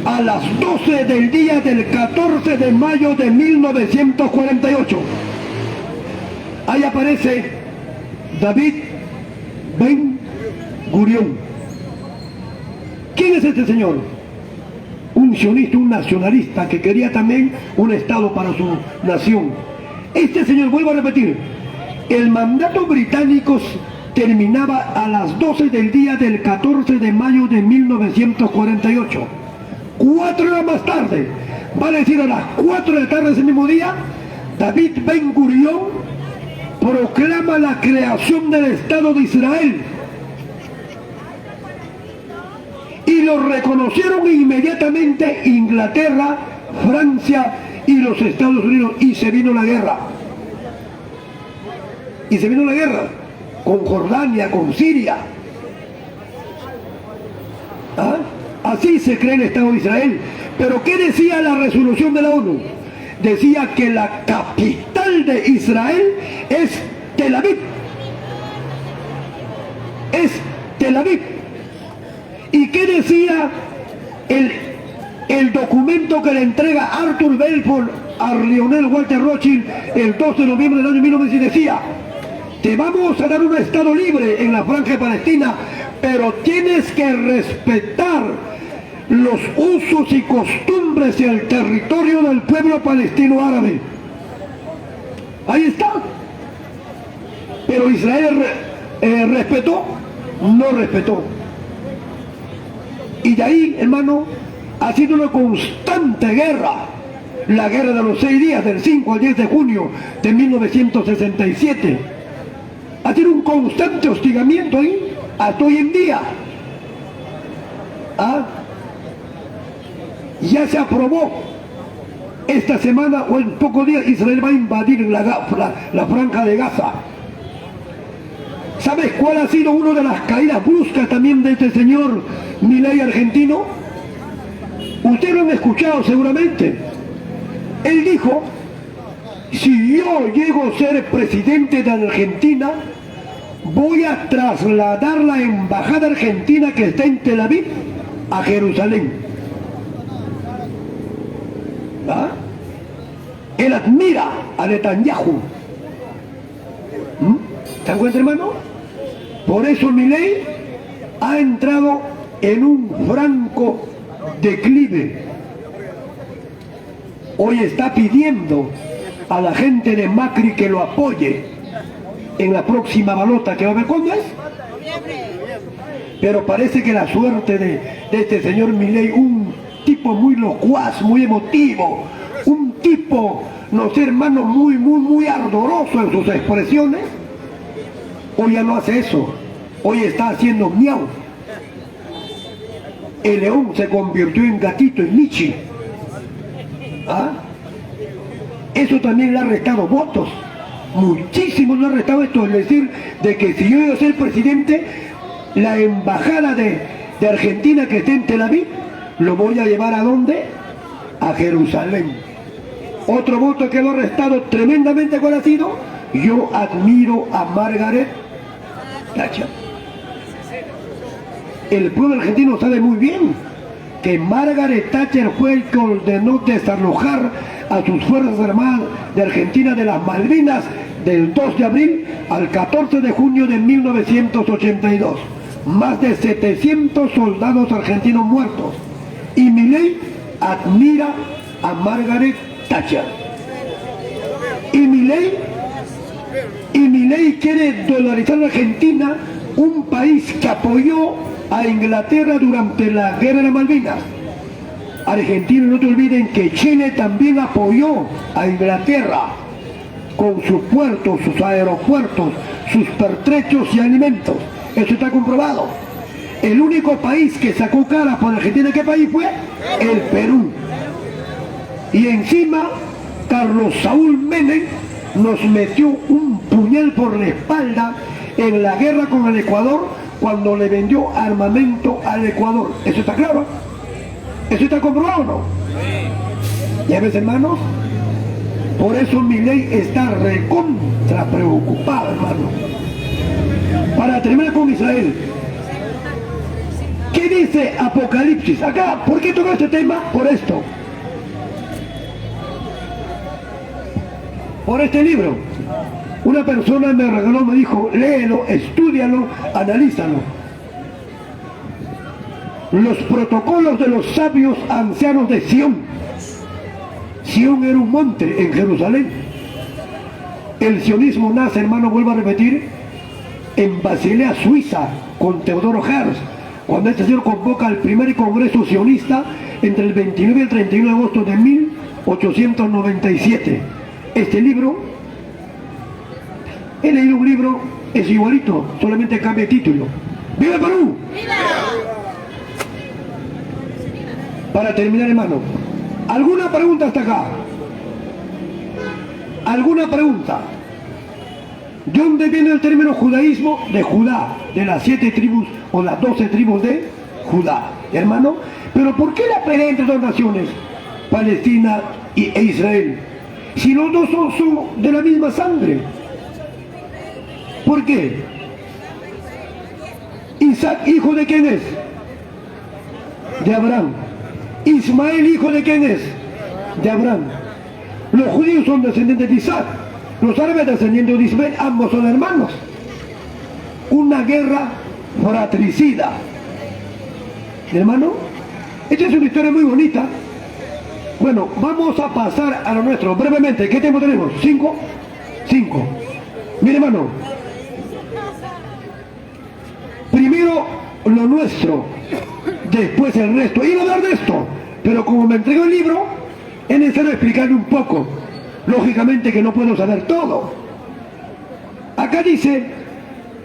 S1: a las 12 del día del 14 de mayo de 1948. Ahí aparece David Ben Gurión. ¿Quién es este señor? Un sionista, un nacionalista que quería también un Estado para su nación. Este señor, vuelvo a repetir, el mandato británico terminaba a las 12 del día del 14 de mayo de 1948. 4 horas más tarde, vale decir a las 4 de la tarde de ese mismo día, David Ben Gurión proclama la creación del Estado de Israel. Y lo reconocieron inmediatamente Inglaterra, Francia y los Estados Unidos, y se vino la guerra. Y se vino la guerra con Jordania, con Siria. ¿Ah? Así se cree el Estado de Israel. Pero ¿qué decía la resolución de la ONU? Decía que la capital de Israel es Tel Aviv. Es Tel Aviv. ¿Y qué decía el documento que le entrega Arthur Balfour a Lionel Walter Rothschild el 2 de noviembre del año 1900? Decía: te vamos a dar un Estado libre en la franja de Palestina, pero tienes que respetar los usos y costumbres y el territorio del pueblo palestino árabe. Ahí está. Pero Israel respetó, no respetó. Y de ahí, hermano, ha sido una constante guerra. La guerra de los 6 días, del 5 al 10 de junio de 1967. Ha sido un constante hostigamiento ahí, hasta hoy en día. ¿Ah? Ya se aprobó. Esta semana o en pocos días Israel va a invadir la franja de Gaza. ¿Sabes cuál ha sido una de las caídas bruscas también de este señor Milei argentino? Ustedes lo han escuchado seguramente. Él dijo: si yo llego a ser presidente de Argentina, voy a trasladar la embajada argentina que está en Tel Aviv a Jerusalén. ¿Ah? Él admira a Netanyahu. ¿Se dan cuenta, hermano? Por eso Milei ha entrado en un franco declive. Hoy está pidiendo a la gente de Macri que lo apoye en la próxima balota que va a haber. ¿Cuándo es? Pero parece que la suerte de este señor Milei, un tipo muy locuaz, muy emotivo, un tipo, no sé, hermano, muy ardoroso en sus expresiones, hoy ya no hace eso. Hoy está haciendo miau. El león se convirtió en gatito, en Michi. ¿Ah? Eso también le ha restado votos. Muchísimos le ha restado esto. Es decir, de que si yo iba a ser presidente, la embajada de Argentina que está en Tel Aviv, lo voy a llevar ¿a dónde? A Jerusalén. Otro voto que lo ha restado tremendamente. ¿Cuál ha sido? Yo admiro a Margaret Thatcher. El pueblo argentino sabe muy bien que Margaret Thatcher fue el que ordenó desalojar a sus fuerzas armadas de Argentina de las Malvinas del 2 de abril al 14 de junio de 1982. Más de 700 soldados argentinos muertos. Y Milei admira a Margaret Thatcher. Y Milei quiere dolarizar a Argentina, un país que apoyó a Inglaterra durante la guerra de Malvinas. Argentina, no te olviden que Chile también apoyó a Inglaterra con sus puertos, sus aeropuertos, sus pertrechos y alimentos. Eso está comprobado. El único país que sacó cara por Argentina, ¿qué país fue? El Perú. Y encima, Carlos Saúl Menem nos metió un puñal por la espalda en la guerra con el Ecuador cuando le vendió armamento al Ecuador. ¿Eso está claro? ¿Eso está comprobado o no? ¿Ya ves, hermanos? Por eso Milei está recontra preocupado, hermano. Para terminar con Israel, ¿qué dice Apocalipsis? Acá, ¿por qué toco este tema? Por esto. Por este libro. Una persona me regaló, me dijo, léelo, estúdialo, analízalo. Los protocolos de los sabios ancianos de Sión. Sión era un monte en Jerusalén. El sionismo nace, hermano, vuelvo a repetir, en Basilea, Suiza, con Teodoro Herzl, cuando este señor convoca al primer congreso sionista entre el 29 y el 31 de agosto de 1897. Este libro, he leído un libro, es igualito, solamente cambia de título. ¡Viva el Perú! ¡Viva! Para terminar, hermano, ¿alguna pregunta hasta acá? ¿Alguna pregunta? ¿De dónde viene el término judaísmo? De Judá, de las 7 tribus o las 12 tribus de Judá, hermano. Pero ¿por qué la pelea entre dos naciones, Palestina e Israel? Si los dos son de la misma sangre. ¿Por qué? Isaac, ¿hijo de quién es? De Abraham. Ismael, ¿hijo de quién es? De Abraham. Los judíos son descendientes de Isaac. Los árabes descendientes de Ismael, ambos son hermanos. Una guerra fratricida. Hermano, esta es una historia muy bonita. Bueno, vamos a pasar a lo nuestro brevemente. ¿Qué tiempo tenemos? ¿5? 5. Mire, hermano, primero lo nuestro, después el resto. Iba a hablar de esto, pero como me entregó el libro, es necesario explicarle un poco. Lógicamente que no puedo saber todo. Acá dice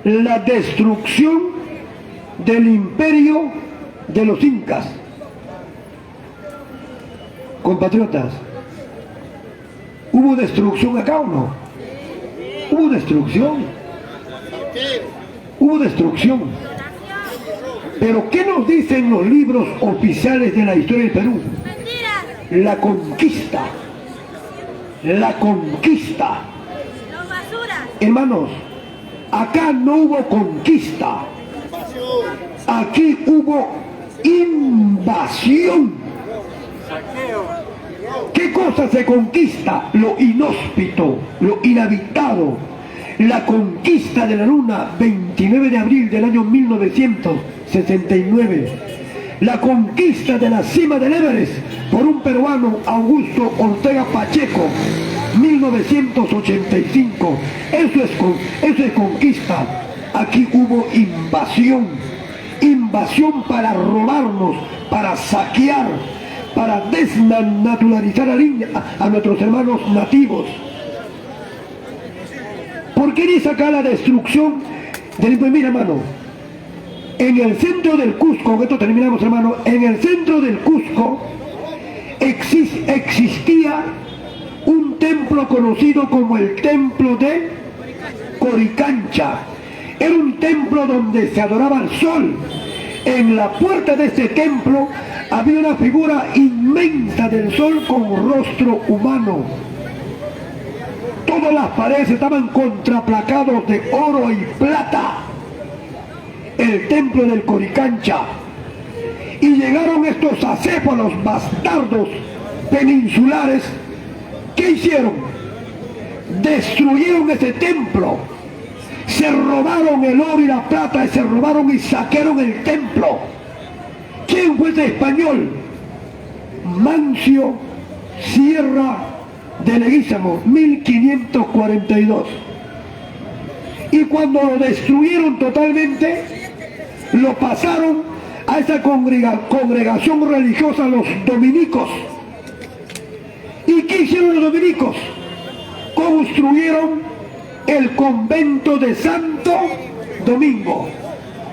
S1: la destrucción del imperio de los incas. Compatriotas, ¿hubo destrucción acá o no? Hubo destrucción. Hubo destrucción. Pero ¿qué nos dicen los libros oficiales de la historia del Perú? La conquista. La conquista. Hermanos, acá no hubo conquista. Aquí hubo invasión. ¿Qué cosa se conquista? Lo inhóspito, lo inhabitado. La conquista de la luna, 29 de abril del año 1969. La conquista de la cima del Everest por un peruano, Augusto Ortega Pacheco, 1985. Eso es conquista. Aquí hubo invasión. Invasión para robarnos, para saquear, para desnaturalizar a nuestros hermanos nativos. ¿Por qué dice acá la destrucción del... Pues mira, hermano, en el centro del Cusco, con esto terminamos, hermano, en el centro del Cusco existía un templo conocido como el templo de Coricancha. Era un templo donde se adoraba al sol. En la puerta de este templo había una figura inmensa del sol con rostro humano. Todas las paredes estaban contraplacados de oro y plata. El templo del Coricancha. Y llegaron estos acéfalos bastardos peninsulares. ¿Qué hicieron? Destruyeron ese templo. Se robaron el oro y la plata, y se robaron y saquearon el templo. ¿Quién fue ese español? Mancio Sierra de Leguízamo, 1542. Y cuando lo destruyeron totalmente, lo pasaron a esa congregación religiosa, los dominicos. ¿Y qué hicieron los dominicos? Construyeron el convento de Santo Domingo.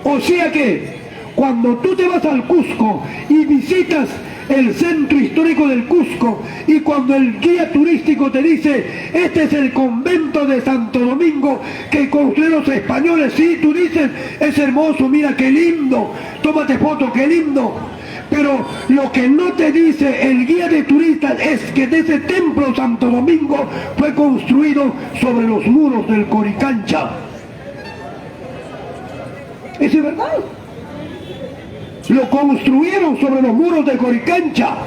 S1: O sea que Cuando tú te vas al Cusco y visitas el centro histórico del Cusco, y cuando el guía turístico te dice, este es el convento de Santo Domingo que construyeron los españoles, sí, tú dices, es hermoso, mira qué lindo, tómate foto, qué lindo. Pero lo que no te dice el guía de turistas es que de ese templo Santo Domingo fue construido sobre los muros del Coricancha. ¿Eso es verdad? Lo construyeron sobre los muros de Coricancha,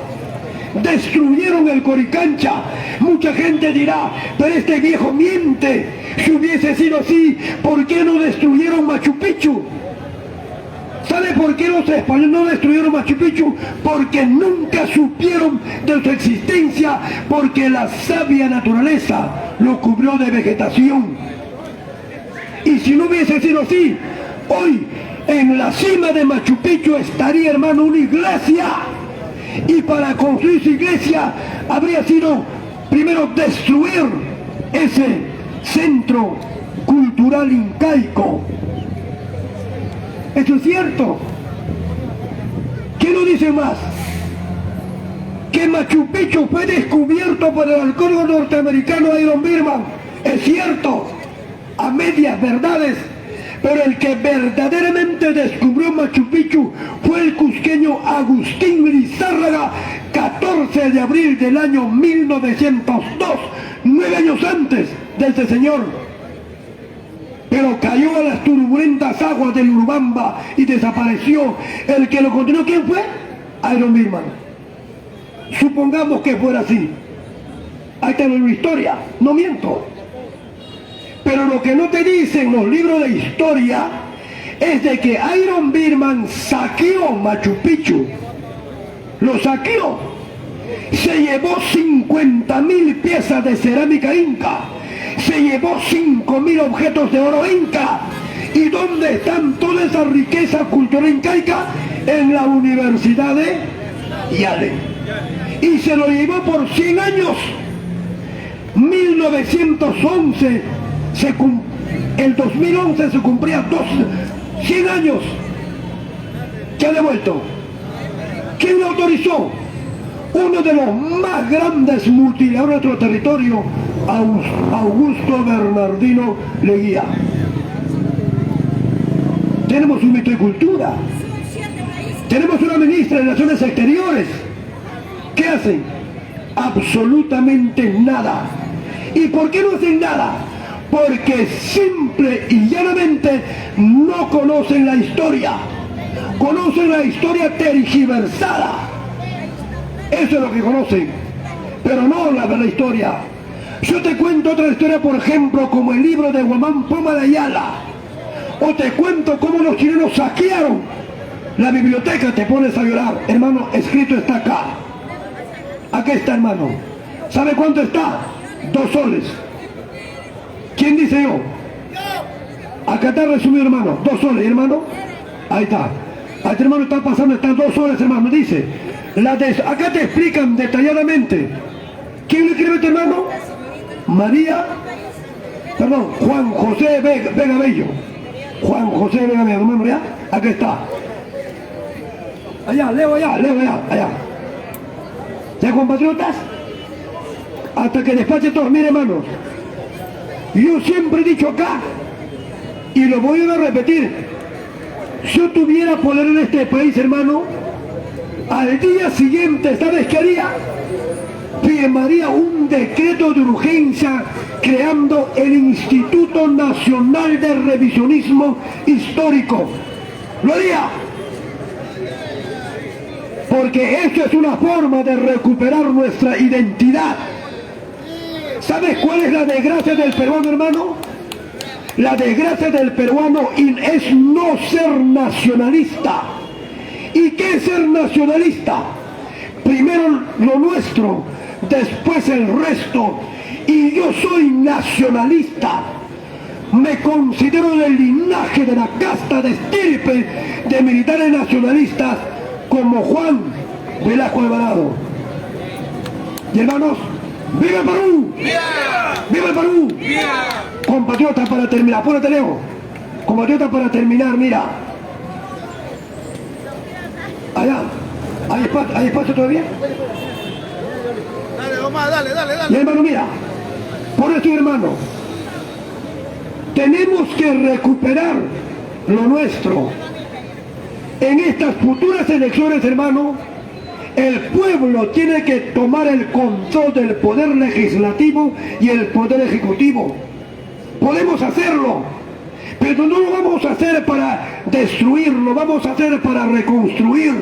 S1: destruyeron el Coricancha. Mucha gente dirá, pero este viejo miente. Si hubiese sido así, ¿por qué no destruyeron Machu Picchu? ¿Sabe por qué los españoles no destruyeron Machu Picchu? Porque nunca supieron de su existencia, porque la sabia naturaleza lo cubrió de vegetación. Y si no hubiese sido así, hoy en la cima de Machu Picchu estaría, hermano, una iglesia. Y para construir su iglesia habría sido primero destruir ese centro cultural incaico. Eso es cierto. ¿Qué nos dice más? Que Machu Picchu fue descubierto por el arqueólogo norteamericano Iron Birman. Es cierto, a medias verdades. Pero el que verdaderamente descubrió Machu Picchu fue el cusqueño Agustín Lizárraga, 14 de abril del año 1902, 9 años antes de este señor. Pero cayó a las turbulentas aguas del Urubamba y desapareció. El que lo continuó, ¿quién fue? Iron Birman. Supongamos que fuera así. Ahí está la historia, no miento. Pero lo que no te dicen los libros de historia es de que Iron Birman saqueó Machu Picchu. Lo saqueó. Se llevó 50.000 piezas de cerámica inca. Se llevó 5.000 objetos de oro inca. ¿Y dónde están toda esa riqueza cultural incaica? En la Universidad de Yale. Y se lo llevó por 100 años. 1911. El 2011 se cumplía 100 años. ¿Qué ha devuelto? ¿Quién lo autorizó? Uno de los más grandes multiplicidadores de nuestro territorio, Augusto Bernardino Leguía. Tenemos un ministro de Cultura. Tenemos una ministra de Relaciones Exteriores. ¿Qué hacen? Absolutamente nada. ¿Y por qué no hacen nada? Porque simple y llanamente no conocen la historia. Conocen la historia tergiversada. Eso es lo que conocen, pero no la historia. Yo te cuento otra historia, por ejemplo, como el libro de Guamán Poma de Ayala. O te cuento cómo los chilenos saquearon la biblioteca, te pones a llorar. Hermano, escrito está acá. Aquí está, hermano. ¿Sabe cuánto está? 2 soles. ¿Quién dice yo? Acá está resumido, hermano. 2 soles, hermano. Ahí está. Ahí, hermano, está pasando, están 2 soles, hermano. Dice, acá te explican detalladamente. ¿Quién le escribe, este hermano? Juan José Vega Bello. Juan José Vega Bello, hermano, ya. Aquí está. Allá, leo allá. ¿Ya, compatriotas? Hasta que despache todos, mire, hermanos. Yo siempre he dicho acá, y lo voy a repetir, si yo tuviera poder en este país, hermano, al día siguiente, ¿sabes qué haría? Firmaría un decreto de urgencia creando el Instituto Nacional de Revisionismo Histórico. Lo haría. Porque esto es una forma de recuperar nuestra identidad. ¿Sabes cuál es la desgracia del peruano, hermano? La desgracia del peruano es no ser nacionalista. ¿Y qué es ser nacionalista? Primero lo nuestro, después el resto. Y yo soy nacionalista. Me considero del linaje de la casta de estirpe de militares nacionalistas como Juan Velasco Alvarado. Y hermanos, ¡viva el Perú! ¡Viva! ¡Viva el Perú! ¡Viva! Compatriotas, para terminar, apúrate, Leo. Compatriotas, para terminar, mira. Allá. ¿Hay espacio todavía?
S2: Dale, Omar, dale.
S1: Y hermano, mira, por eso, hermano, tenemos que recuperar lo nuestro. En estas futuras elecciones, hermano, el pueblo tiene que tomar el control del poder legislativo y el poder ejecutivo. Podemos hacerlo, pero no lo vamos a hacer para destruir, lo vamos a hacer para reconstruir,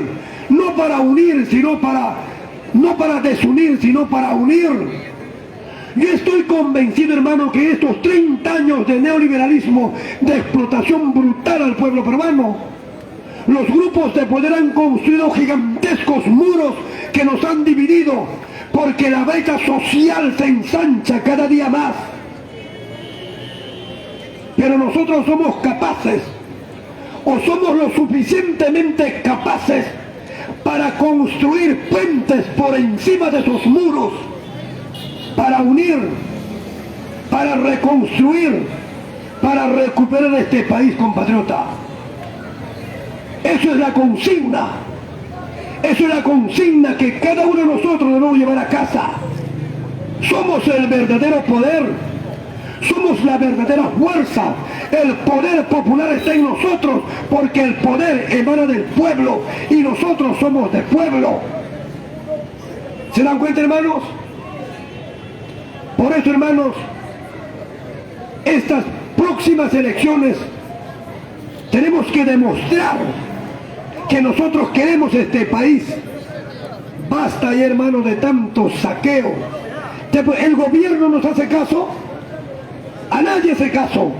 S1: no para unir, no para desunir, sino para unir. Yo estoy convencido, hermano, que estos 30 años de neoliberalismo, de explotación brutal al pueblo peruano, los grupos de poder han construido gigantescos muros que nos han dividido, porque la brecha social se ensancha cada día más. Pero nosotros somos capaces, o somos lo suficientemente capaces para construir puentes por encima de esos muros, para unir, para reconstruir, para recuperar este país, compatriota. Eso es la consigna. Eso es la consigna que cada uno de nosotros debemos llevar a casa. Somos el verdadero poder. Somos la verdadera fuerza. El poder popular está en nosotros, porque el poder emana del pueblo y nosotros somos del pueblo. ¿Se dan cuenta, hermanos? Por eso, hermanos, estas próximas elecciones tenemos que demostrar que nosotros queremos este país. Basta ya, hermanos, de tanto saqueo. ¿El gobierno nos hace caso? A nadie hace caso.